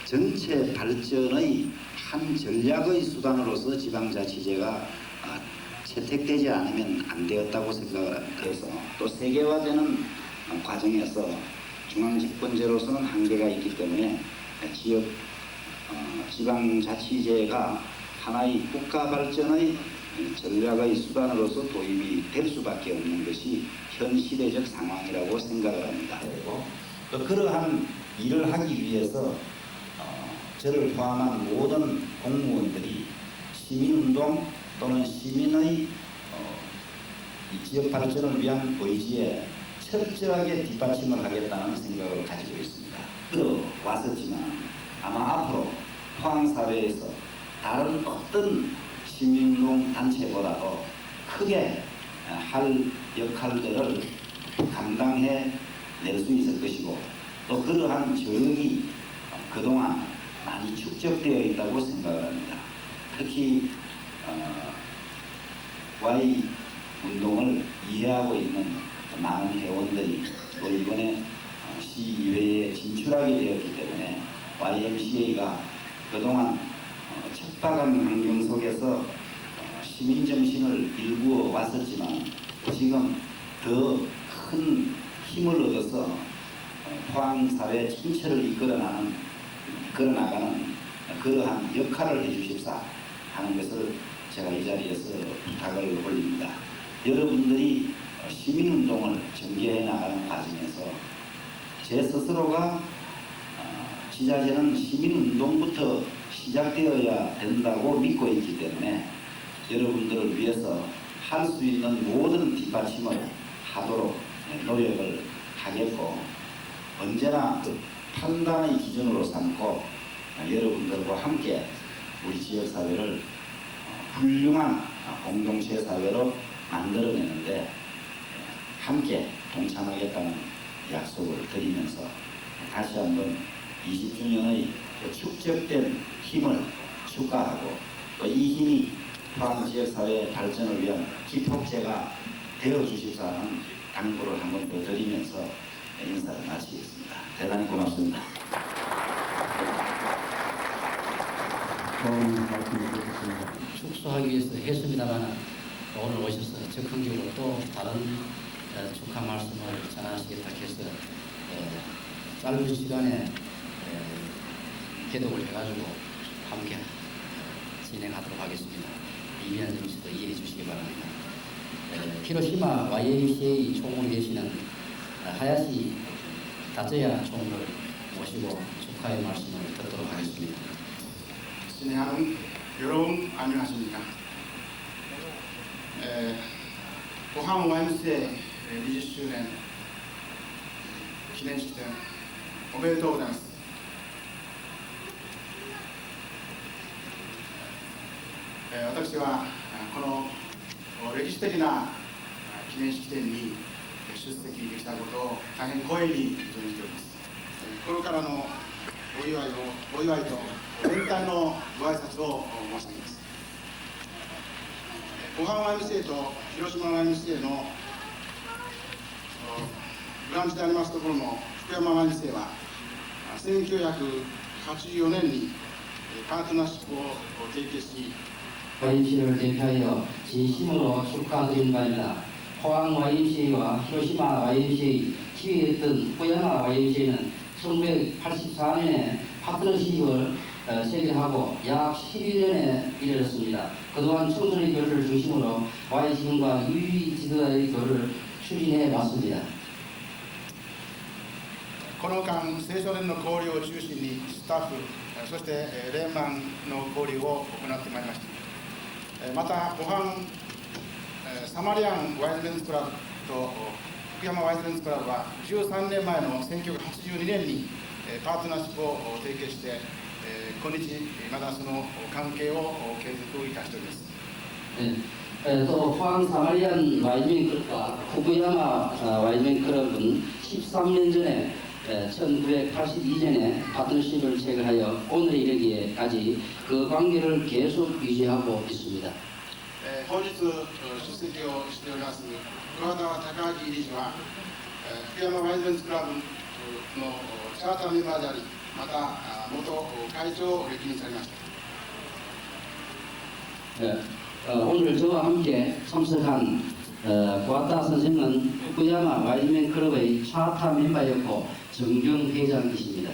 전체 발전의 한 전략의 수단으로서 지방자치제가 채택되지 않으면 안 되었다고 생각을 합니다. 그래서 또 세계화되는 과정에서 중앙집권제로서는 한계가 있기 때문에 지방자치제가 하나의 국가 발전의 전략의 수단으로서 도입이 될 수밖에 없는 것이 현 시대적 상황이라고 생각을 합니다. 그리고 또 그러한 일을 하기 위해서 저를 포함한 모든 공무원들이 시민운동 또는 시민의 이 지역 발전을 위한 의지에 철저하게 뒷받침을 하겠다는 생각을 가지고 있습니다. 왔었지만 아마 앞으로 포항사회에서 다른 어떤 시민운동 단체보다도 크게 할 역할들을 감당해 낼 수 있을 것이고 또 그러한 저력이 그동안 많이 축적되어 있다고 생각을 합니다. 특히 Y 운동을 이해하고 있는 많은 회원들이 또 이번에 시의회에 진출하게 되었기 때문에 YMCA가 그동안 척박한 환경 속에서 시민정신을 일구어 왔었지만 지금 더 큰 힘을 얻어서 포항사회 전체를 이끌어나가는 그러한 역할을 해주십사 하는 것을 제가 이 자리에서 부탁을 올립니다. 여러분들이 시민운동을 전개해 나가는 과정에서 제 스스로가 지자체는 시민운동부터 시작되어야 된다고 믿고 있기 때문에 여러분들을 위해서 할 수 있는 모든 뒷받침을 하도록 노력을 하겠고 언제나 판단의 기준으로 삼고 여러분들과 함께 우리 지역사회를 훌륭한 공동체 사회로 만들어내는데 함께 동참하겠다는 약속을 드리면서 다시 한번 20주년의 축적된 힘을 축하하고 또 이 힘이 포항 지역사회 발전을 위한 기폭제가 되어주십사는 당부를 한번 더 드리면서 인사를 마치겠습니다. 대단히 고맙습니다. 축소하기 위해서 했습니다만 오늘 오셔서 적극적으로 또 다른 축하 말씀을 전하시겠다 해서 짧은 시간에 개독을 해가지고 함께 진행하도록 하겠습니다. 이미한 점수도 이해해 주시기 바랍니다. 히로시마 YMCA 총무에 계시는 하야시 다츠야 총무를 모시고 축하의 말씀을 듣도록 하겠습니다. 진행하는 여러분 안녕하십니까? 포항 YMCA 20周年 記念式典おめでとうございます。私はこの歴史的な記念式典に出席できたことを大変光栄に存じております。心からのお祝いと連帯のご挨拶を申し上げます。湖畔 YMCA と広島 YMCA のブランチでありますところの福山 YMCA は1984年にパートナーシップを締結し YMCA를 대표하여 진심으로 축하드리는 바입니다. 포항 YMCA와 히로시마 YMCA, 시위했던 후야마 YMCA는 1984년에 파트너십을 체결하고 약 11년에 이르렀습니다. 그동안 청소년 교류를 중심으로 Y지원과 유의지도의 교류를 추진해 왔습니다. この間、青少年の交流を中心にスタッフ、そして連番の交流を行ってまいりました。また、湖畔サマリアンワイズメンズクラブと福山ワイズメンズクラブは13年前の1982年にパートナーシップを締結して、今日まだその関係を継続いたしております。 또 포항 사마리안 와이즈맨 클럽과 후쿠야마 와이즈맨 클럽은 13년 전에 1982년에 파트너십을 체결하여 오늘에 이르기에까지 그 관계를 계속 유지하고 있습니다. 本日出席をしております桑田孝明理事は福山ワイズメンズクラブのチャーターメンバーでありまた元会長を歴任されました。 오늘 저와 함께 참석한 구아타 선생은 후쿠야마 와이즈맨 클럽의 차타 멤버였고 정경 회장이십니다.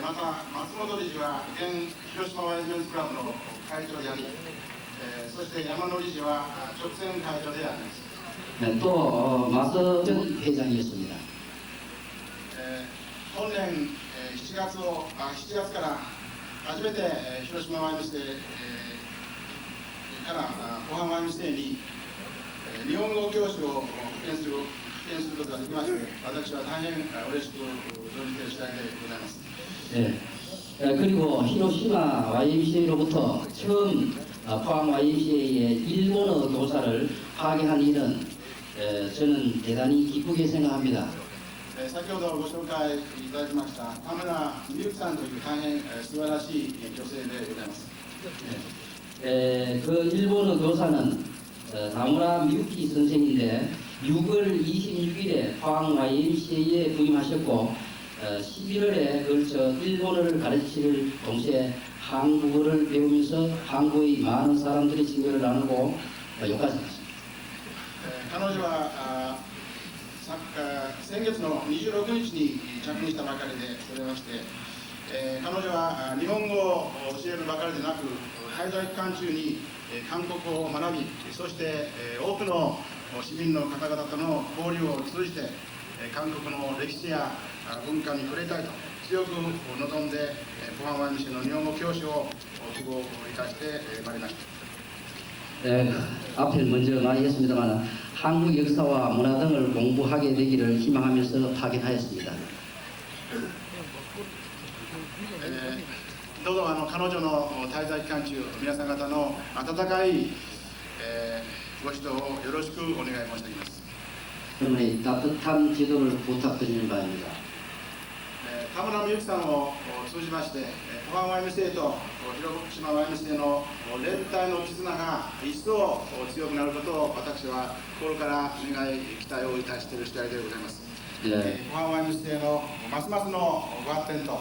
また松本理事は現広島ワイズメンズクラブの会長でありそして山野理事は直選会長であります。 또 마서정 회장이었습니다. 本年7月から初めて広島 YMCA から湖畔 YMCA に日本語教師を派遣することができまして私は大変嬉しく存じている次第でございます。 그리고 히로시마 YMCA로부터 처음 포항 YMCA의 일본어 교사를 파견한 일은 저는 대단히 기쁘게 생각합니다. 先ほどご紹介いただきました田村美幸さんという大変素晴らしい女性でございます。 그 일본어 교사는 다무라 미유키 선생인데 6월 26일에 포항 YMCA에 부임하셨고 11월에 걸쳐 일본어를 가르칠 동시에 한국어를 배우면서 한국의 많은 사람들이 친구를 나누고 여기까지 했습니다. 彼女は先月の26日に着任したばかりでございまして、彼女は日本語を教えるばかりでなく滞在期間中に韓国語を学びそして多くの市民の方々との交流を通じて韓国の歴史や文化に触れたいと強く望んで湖畔 YMCA の日本語教師を希望いたしてまいりました。 앞에 먼저 말했습니다만 한국 역사와 문화 등을 공부하게 되기를 희망하면서 파견하였습니다. どうぞ彼女の滞在期間中皆さん方の温かいご指導をよろしくお願い申し上げます。 그러므로 따뜻한 지도를 부탁드리는 바입니다. 田村美幸さんを通じまして湖畔 YMCA と広島 YMCA の連帯の絆が一層強くなることを私は心から願い期待をいたしている次第でございます。湖畔 YMCA のますますのご発展とこ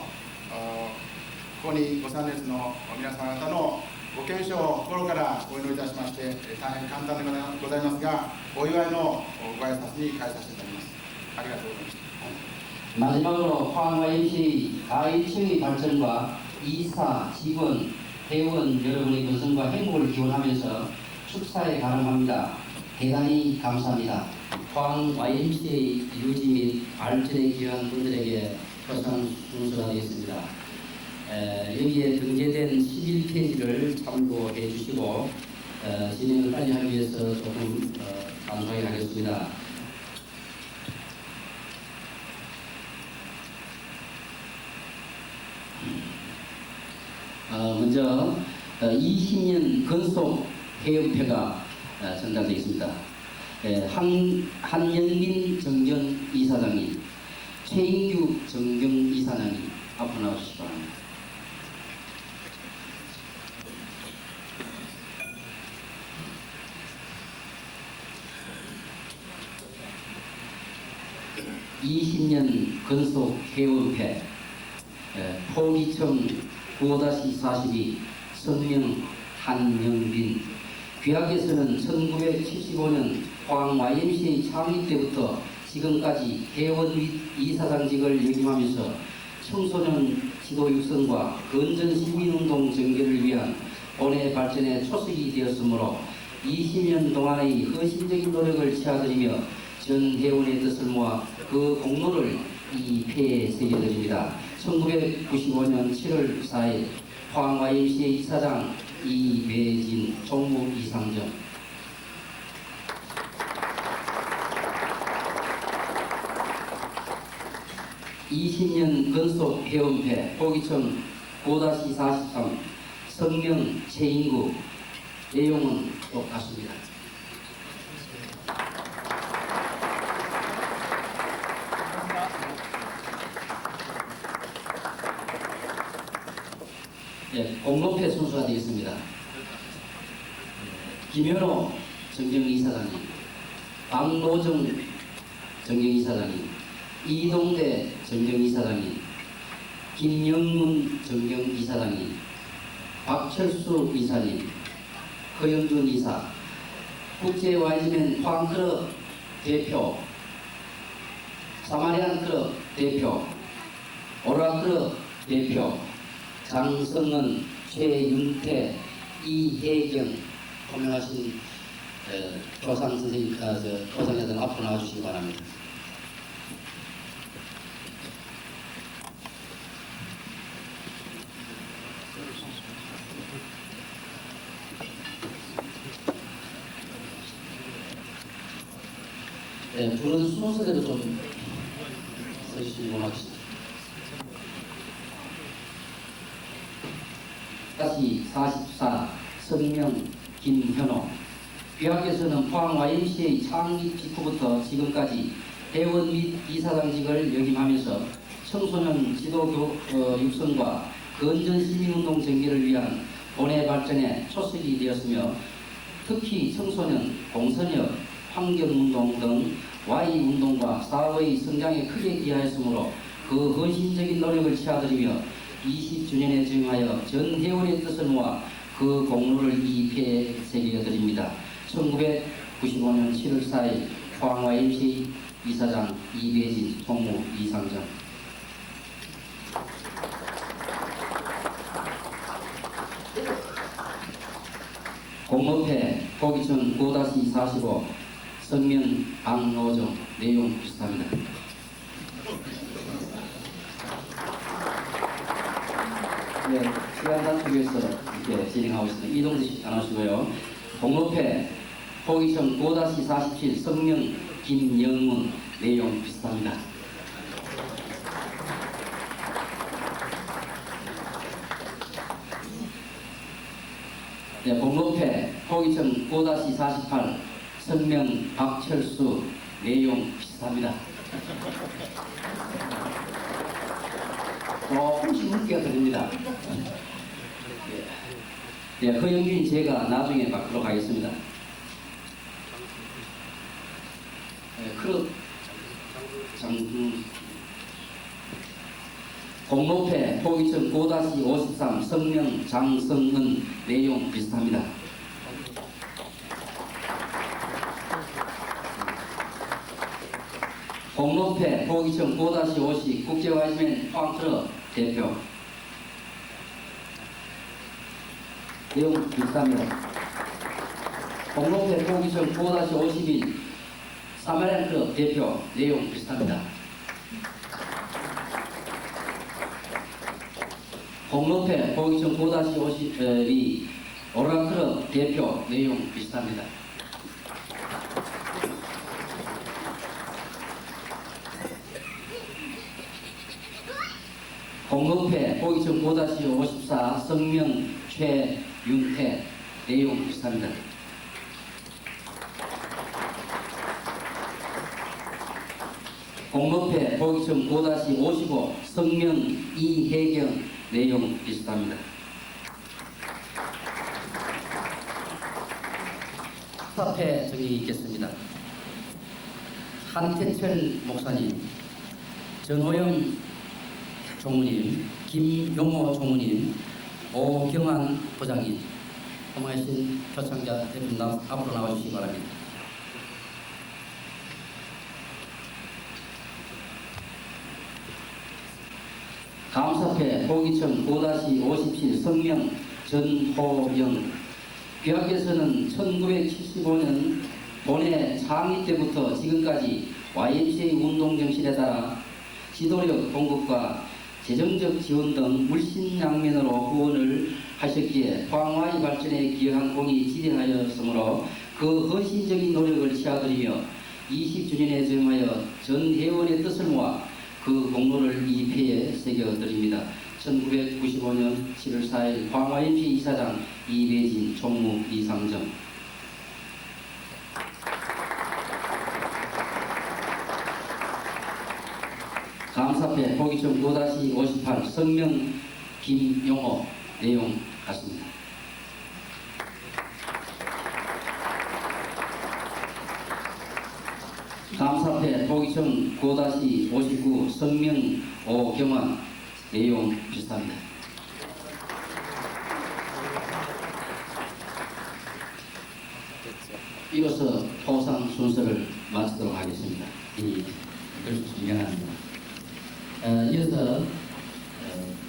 こにご参列の皆様方のご健勝を心からお祈りいたしまして大変簡単でございますがお祝いのご挨拶に変えさせていただきます。ありがとうございました。 마지막으로 포항 YMCA 가일층의 발전과 이사, 직원, 회원 여러분의 건승과 행복을 기원하면서 축사에 가름합니다. 대단히 감사합니다. 포항 YMCA 유지 및 발전에 기여한 분들에게 표상 순서가 되겠습니다. 여기에 등재된 11페이지를 참고해 주시고 진행을 빨리 하기 위해서 조금 감사하게 하겠습니다. 먼저 20년 건속 회협회가 전달되겠습니다. 한영민 정경 이사장님, 최인규 정경 이사장님 앞으로 나와주시기 바랍니다. (20년) 근속 해운회 포기청 9-42 성명 한영빈. 귀하께서는 1975년 포항 YMCA 창립 때부터 지금까지 회원 및 이사장직을 역임하면서 청소년 지도 육성과 건전 시민운동 전개를 위한 본회 발전에 초석이 되었으므로 20년 동안의 헌신적인 노력을 치하드리며 전 회원의 뜻을 모아 그 공로를 이 폐에 새겨드립니다. 1995년 7월 4일 포항 YMCA 이사장 이매진, 총무 이상정. (20년) 근속 회원회 포기청 5-43 성명 최인구. 내용은 똑같습니다. 공로패 순서가 되겠습니다. 김현호 정경이사장님, 박노정 정경이사장님, 이동대 정경이사장님, 김영문 정경이사장님, 박철수 이사님, 허영준 이사, 국제와이즈맨 포항클럽 대표, 사마리안클럽 대표, 오라클럽 대표, 장성은, 최윤태, 이혜경, 호명하신 조상 선생님, 조상자들 앞으로 나와주시기 바랍니다. 부르는 순서대로 좀 서주시기 원하겠습니다. 다시 44 성명 김현호. 귀하께서는 포항 YMCA 창립 직후부터 지금까지 회원 및 이사장직을 역임하면서 청소년 지도 육성과 건전 시민운동 전개를 위한 본회 발전에 초석이 되었으며 특히 청소년, 공선역, 환경운동 등 Y운동과 사회의 성장에 크게 기여하였으므로 그 헌신적인 노력을 치하드리며 20주년에 증하여 전 회원의 뜻을 모아 그 공로를 이 폐에 새겨드립니다. 1995년 7월 4일 포항 YMCA 이사장 이배진, 총무 이상정. 공로패 포기청 9-45 성명 박노정. 내용 비슷합니다. 네, 시간 단축 위해서 이렇게 진행하고 있습니다. 이동식 안 하시고요. 공로패 포기청 9-47 성명 김영문. 내용 비슷합니다. 네, 공로패 포기청 9-48 성명 박철수. 내용 비슷합니다. 조금씩 묻기가 드립니다. 네, 허영균 제가 나중에 바꾸러 가겠습니다. 공로패 포기청 9-53 성명 장성은. 내용 비슷합니다. 공로패 포기청 9-50 국제와이즈맨 포항클럽 대표. 내용 비슷합니다. 공로패 포기청 9-51 사마리안클럽 대표. 내용 비슷합니다. 공로패 포기청 9-52 오라클럽 대표. 내용 비슷합니다. 공로패 포기청 9-54 성명 최윤태. 내용 비슷합니다. 공급회 보기청 5-55 성명 이혜경 내용 비슷합니다. 사패 정의 있겠습니다. 한태철 목사님, 전호영 총무님, 김용호 총무님, 오경환 부장님, 고마우신 표창자 대표님 앞으로 나와주시기 바랍니다. 감사패 보기청 5-57 성명 전호영. 교학에서는 1975년 본회 창립 때부터 지금까지 YMCA 운동 정신에 따라 지도력 공급과 재정적 지원 등 물신양면으로 후원을 하셨기에 포항와의 발전에 기여한 공이 지대하였으므로 그 헌신적인 노력을 치아드리며 20주년에 정하여 전 회원의 뜻을 모아 그 공로를 이 패에 새겨드립니다. 1995년 7월 4일 포항YMCA 이사장 이배진, 총무 이상정. 감사패 보기청 5-58 성명 김용호 내용 같습니다. 감사패 보기청 5-59 성명 오경환 내용 비슷합니다. 이어서 포상 순서를 마치도록 하겠습니다. 미안합니다. 이어서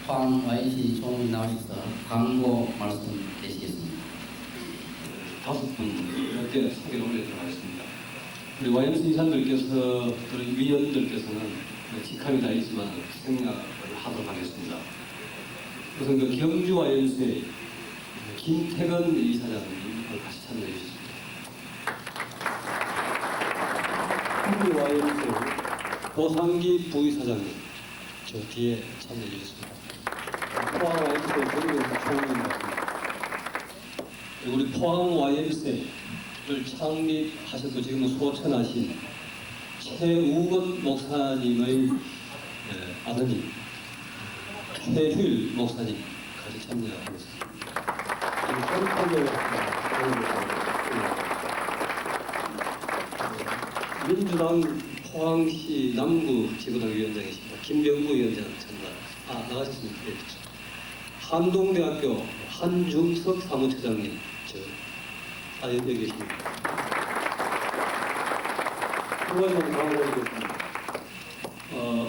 포항 YMCA 총무님 나오셔서 광고 말씀 해주시겠습니다. 5분께 소개를 올리도록 하겠습니다. 우리 YMCA 이사님들께서, 그리고 위원들께서는 직함이 다 있지만 생략을 하도록 하겠습니다. 우선 그 경주 YMCA 김태건 이사장님 같이 참여해 주셨습니다. 경주 YMCA 고상기 부이사장님 저 뒤에 참여해 주셨습니다. 포항 YMCA 경주 총무입니다. 우리 포항 YMCA를 창립하셨고 지금은 소천하신 최우건 목사님의 아드님 최휴일 목사님 같이 참여하겠습니다. 민주당 포항시 남구 지구당 위원장이십니다. 김병구 위원장 참가. 나가셨습니다. 네, 한동대학교 한중석 사무처장님 여기 계십니다. 두 가지만 강조드리겠습니다.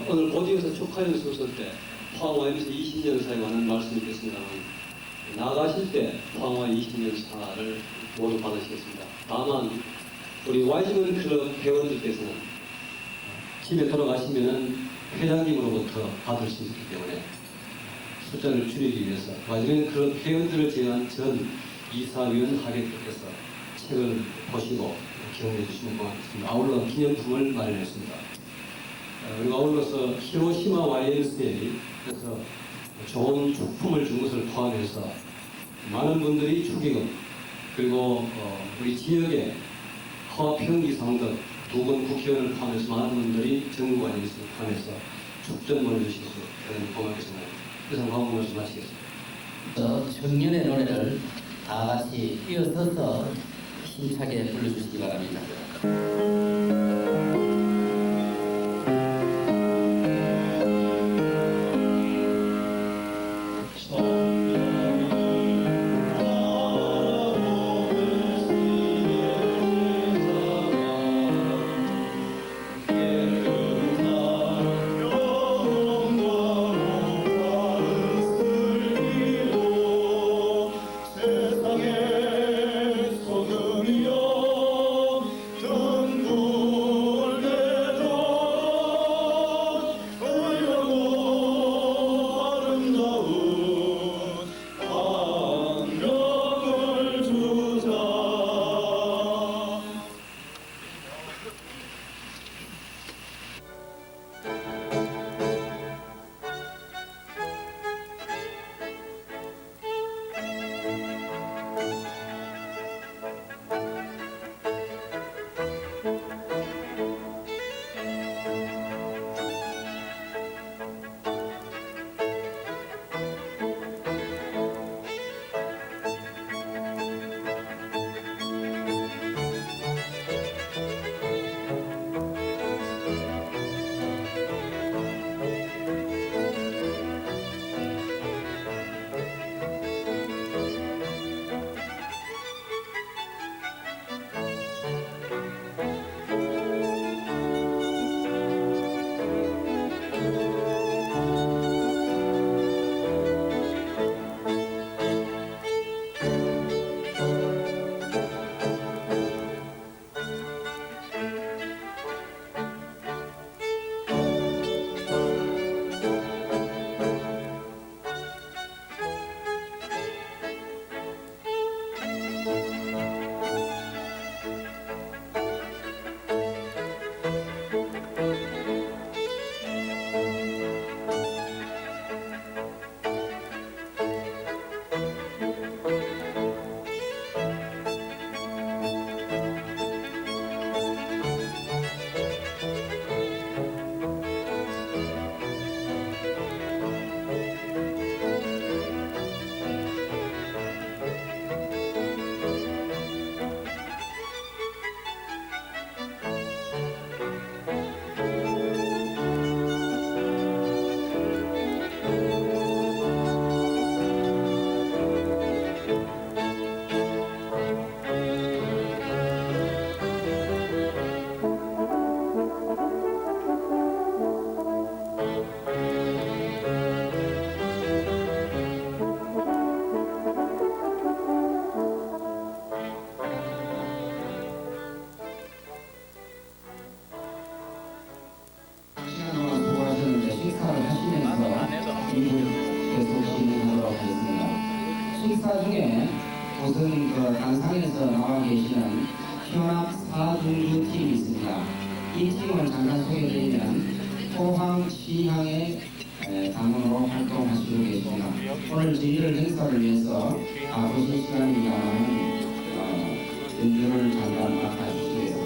오늘 보디에서 축하연 순서 때 포항 YMCA 20년 사에 관한 말씀을 드렸습니다만 나가실 때 포항 YMCA 20년 사를 모두 받으시겠습니다. 다만 우리 YGN 클럽 회원들께서는 집에 돌아가시면 회장님으로부터 받을 수 있기 때문에 숫자를 줄이기 위해서 YGN 클럽 회원들을 제외한 전 이사위원 하객들께서 책을 보시고 기억해 주시면 고맙겠습니다. 아울러 기념품을 마련했습니다. 그리고 아울러서 히로시마 YMCA에서 좋은 축품을 준 것을 포함해서 많은 분들이 축의금 그리고 우리 지역의 허평이상 등 두 번 국회의원을 포함해서 많은 분들이 전국 YMCA를 포함해서 축전 보내주셔서 대단히 고맙겠습니다. 이상 광고 말씀 마치겠습니다. 청년의 노래를 다 같이 이어서서 힘차게 불러주시기 바랍니다. 관상에서 나와 계시는 현악 사중주 팀이 있습니다. 이 팀을 잠깐 소개드리면 포항 시향의 당원으로 활동하시고 계십니다. 오늘 저희들 행사를 위해서 바쁘신 시간입니다만 연주를 잠깐 맡아주시겠습니다.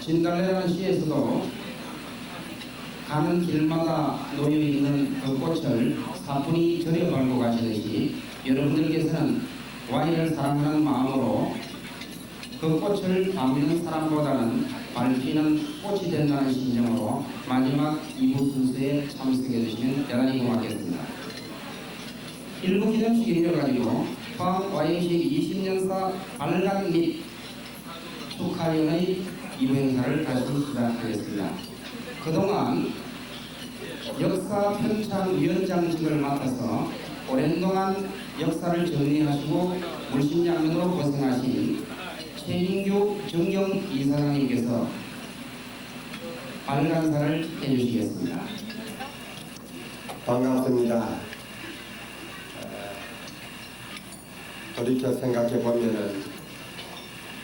진달래라는 시에서도 가는 길마다 놓여있는 그 꽃을 사뿐히 들여 밟고 가시듯이 여러분들께서는 와인을 사랑하는 마음으로 그 꽃을 밟는 사람보다는 밟히는 꽃이 된다는 심정으로 마지막 2부 순서에 참석해 주시면 대단히 고맙겠습니다. 1부 기념식을 이어가지고 포항 YMC 20년사 발랄 및 축하연의 2부 행사를 다시 시작하겠습니다. 그동안 역사 편찬위원장직을 맡아서 오랜 동안 역사를 정리하시고 물심양면으로 고생하신 최인규 정경 이사장님께서 발간사를 해주시겠습니다. 반갑습니다. 돌이켜 생각해 보면은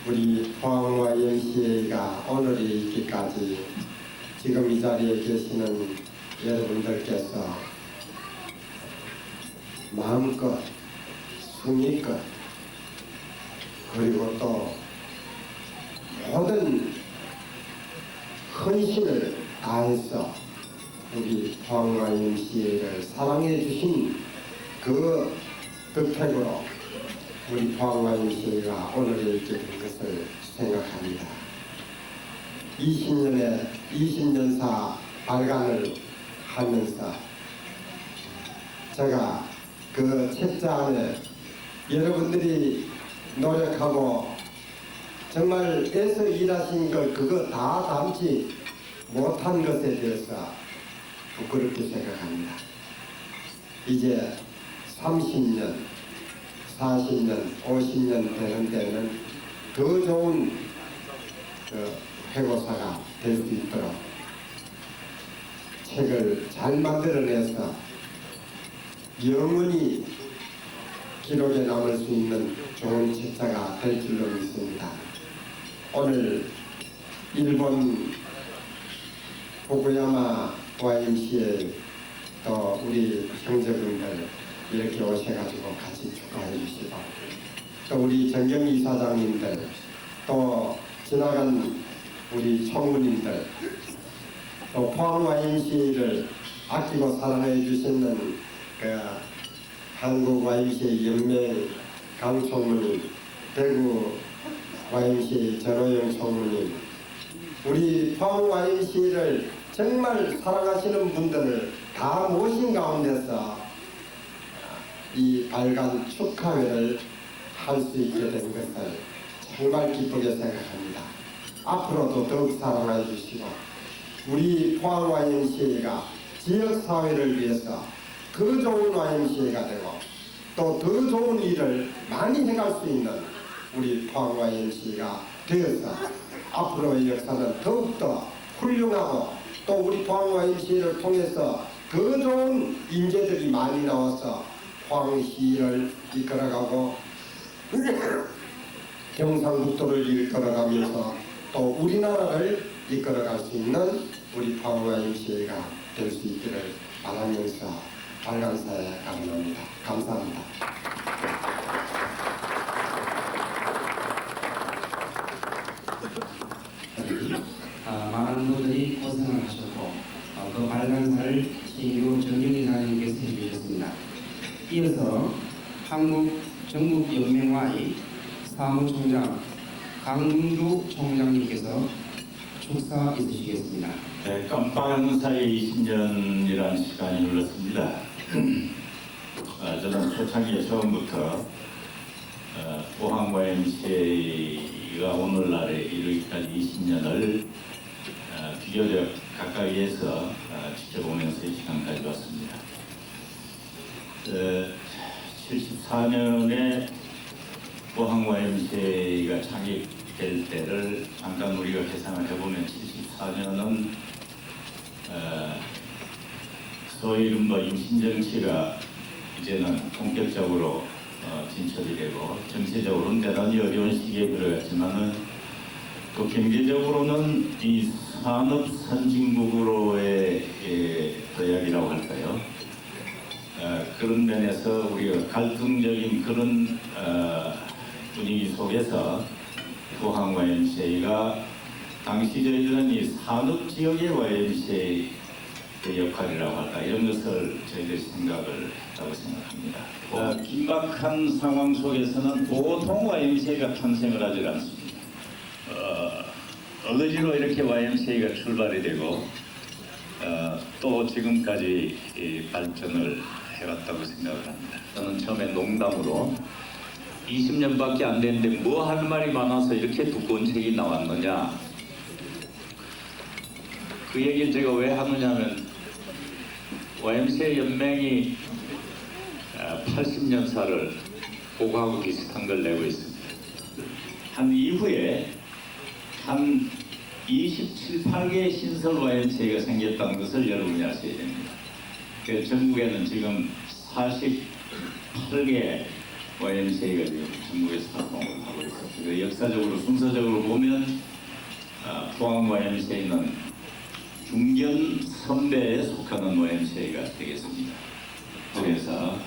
우리 포항 YMCA가 오늘에 있기까지 지금 이 자리에 계시는 여러분들께서 마음껏, 성의껏, 그리고 또 모든 헌신을 다해서 우리 포항 YMCA를 사랑해 주신 그 덕택으로 우리 포항 YMCA가 오늘에 있게 된 것을 생각합니다. 20년사 발간을 하면서 제가 그 책자 안에 여러분들이 노력하고 정말 애써 일하신 걸 그거 다 담지 못한 것에 대해서 부끄럽게 생각합니다. 이제 30년, 40년, 50년 되는 데는 더 좋은 회고사가 될 수 있도록 책을 잘 만들어내서 영원히 기록에 남을 수 있는 좋은 책자가 될 줄로 믿습니다. 오늘 일본 후쿠야마 YMCA 또 우리 형제분들 이렇게 오셔가지고 같이 축하해 주시고 또 우리 정경희 이사장님들 또 지나간 우리 총무님들 또 포항 YMCA를 아끼고 사랑해 주시는 그 한국 YMCA 연맹 강 총무님, 대구 YMCA 전호영 총무님, 우리 포항 YMCA를 정말 사랑하시는 분들을 다 모신 가운데서 이 발간 축하회를 할 수 있게 된 것을 정말 기쁘게 생각합니다. 앞으로도 더욱 사랑해 주시고 우리 포항 YMCA가 지역사회를 위해서 더 좋은 YMCA가 되고 또 더 좋은 일을 많이 해갈 수 있는 우리 포항 YMCA가 되어서 앞으로의 역사는 더욱더 훌륭하고 또 우리 포항 YMCA를 통해서 더 좋은 인재들이 많이 나와서 포항시를 이끌어가고 경상북도를 이끌어가면서 또 우리나라를 이끌어갈 수 있는 우리 포항 YMCA가 될 수 있기를 바라면서 발간사에 감사합니다. 감사합니다. 많은 분들이 고생을 하셨고 그 발간사를 신규 정경희 사장님께서 해주셨습니다. 이어서 한국 전국연맹와의 사무총장 강문주 총장님께서 축사 있으시겠습니다. 네, 깜빡한 사이에 20년이라는 시간이 흘렀습니다. 저는 초창기에 처음부터 포항 YMCA가 오늘날에 이르기까지 20년을 비교적 가까이에서 지켜보면서 이 시간까지 왔습니다. 74년에 포항 YMCA가 창립될 때를 잠깐 우리가 계산을 해보면 74년은 소위 이른바 임신정치가 이제는 본격적으로 진척이 되고 정치적으로는 대단히 어려운 시기에 들어갔지만은 또 경제적으로는 이 산업 선진국으로의 도약이라고 할까요? 그런 면에서 우리가 갈등적인 그런 분위기 속에서 포항 YMCA가 당시 저희들은 이 산업지역의 YMCA 역할이라고 할까 이런 것을 저희들이 생각을 했다고 생각합니다. 긴박한 상황 속에서는 보통 YMCA가 탄생을 하지 않습니다. 어거지로 이렇게 YMCA가 출발이 되고 또 지금까지 발전을 해왔다고 생각을 합니다. 저는 처음에 농담으로 20년밖에 안 됐는데 뭐 할 말이 많아서 이렇게 두꺼운 책이 나왔느냐, 그 얘기를 제가 왜 하느냐면 YMCA 연맹이 80년사를 그거하고 비슷한 걸 내고 있습니다. 한 이후에 한 27, 8개의 신설 YMCA가 생겼다는 것을 여러분이 아셔야 됩니다. 그 전국에는 지금 48개 YMCA가 지금 전국에서 활동을 하고 있습니다. 역사적으로 순서적으로 보면 포항 YMCA는 중견 선배에 속하는 YMCA가 되겠습니다. 그래서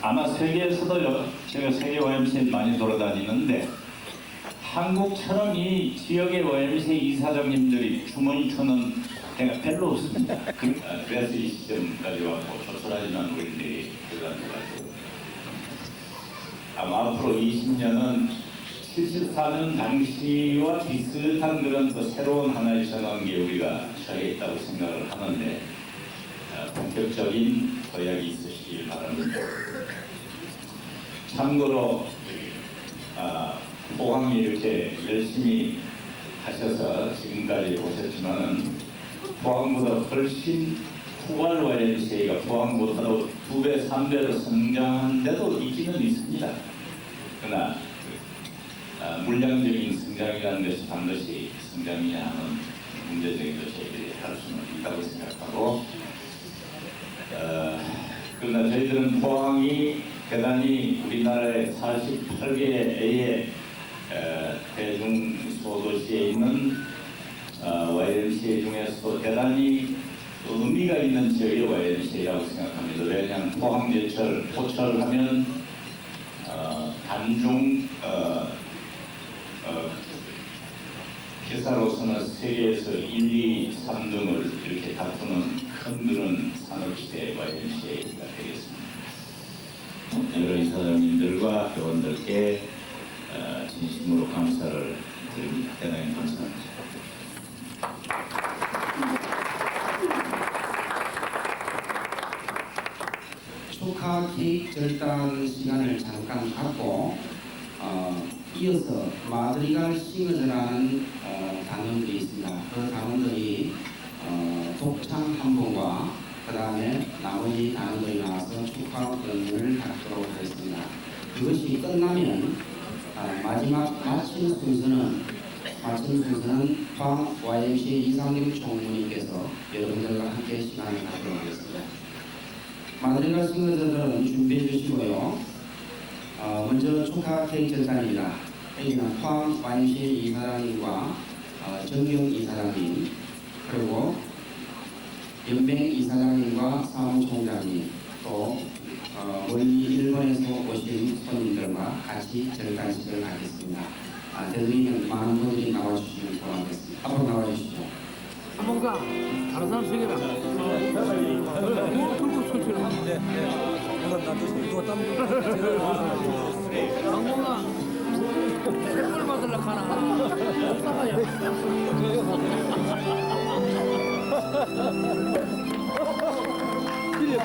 아마 세계에서도 제가 세계 YMCA 많이 돌아다니는데 한국처럼 이 지역의 YMCA 이사장님들이 주머니 터는 데가 별로 없습니다. 그래서 이 시점까지 왔고 조촐하지만 우리들이 그간 것 같아요. 아마 앞으로 20년은 74년 당시와 비슷한 그런 또 새로운 하나의 전환기에 우리가 처해 있다고 생각을 하는데 본격적인 도약이 있으시길 바랍니다. 참고로 포항이 이렇게 열심히 하셔서 지금까지 보셨지만은 포항보다 훨씬 후발 YMCA가 포항보다도 2배, 3배로 성장한 데도 있기는 있습니다. 그러나 물량적인 성장이라는 것이 반드시 성장이냐 하는 문제적인 것을 저희들이 할 수는 있다고 생각하고 그러나 저희들은 포항이 대단히 우리나라의 48개의 대중소도시에 있는 YMCA 중에서 대단히 의미가 있는 지역이 YMCA라고 생각합니다. 왜냐하면 포항제철, 포철하면 단중 기사로서는 세계에서 1, 2, 3등을 이렇게 다투는 큰 그런 산업시대의 YMCA가 되겠습니다. 여러 이사장님들과 회원들께 진심으로 감사를 드립니다. 대단히 감사합니다. 축하 케이크 절단 시간을 잠깐 갖고 이어서 마드리갈 싱어즈라는 단원들이 있습니다. 그 단원들이 독창 한 번과 그 다음에 나머지 단원들이 나와서 축하 연주를 갖도록 하겠습니다. 그것이 끝나면 마지막 마침 순서는 포항 YMCA 이상림 총무님께서 여러분들과 함께 시간을 갖도록 하겠습니다. 마드리갈 싱어즈들은 준비해 주시고요. 먼저 축하 케이크 절단입니다. 여기는 포항 YMCA 이사장님과 정경 이사장님 그리고 연맹 이사장님과 사무총장님 또 멀리 일본에서 오신 손님들과 같이 절단식을 하겠습니다. 대통령 많은 분들이 나와주시면 고맙겠습니다. 앞으로 나와주시죠. 뭔가 다른 사람 세계라. 들고 소리를 하는데 누가 땀 장모가 선물 받으려고 하나 없다가요. 길이야.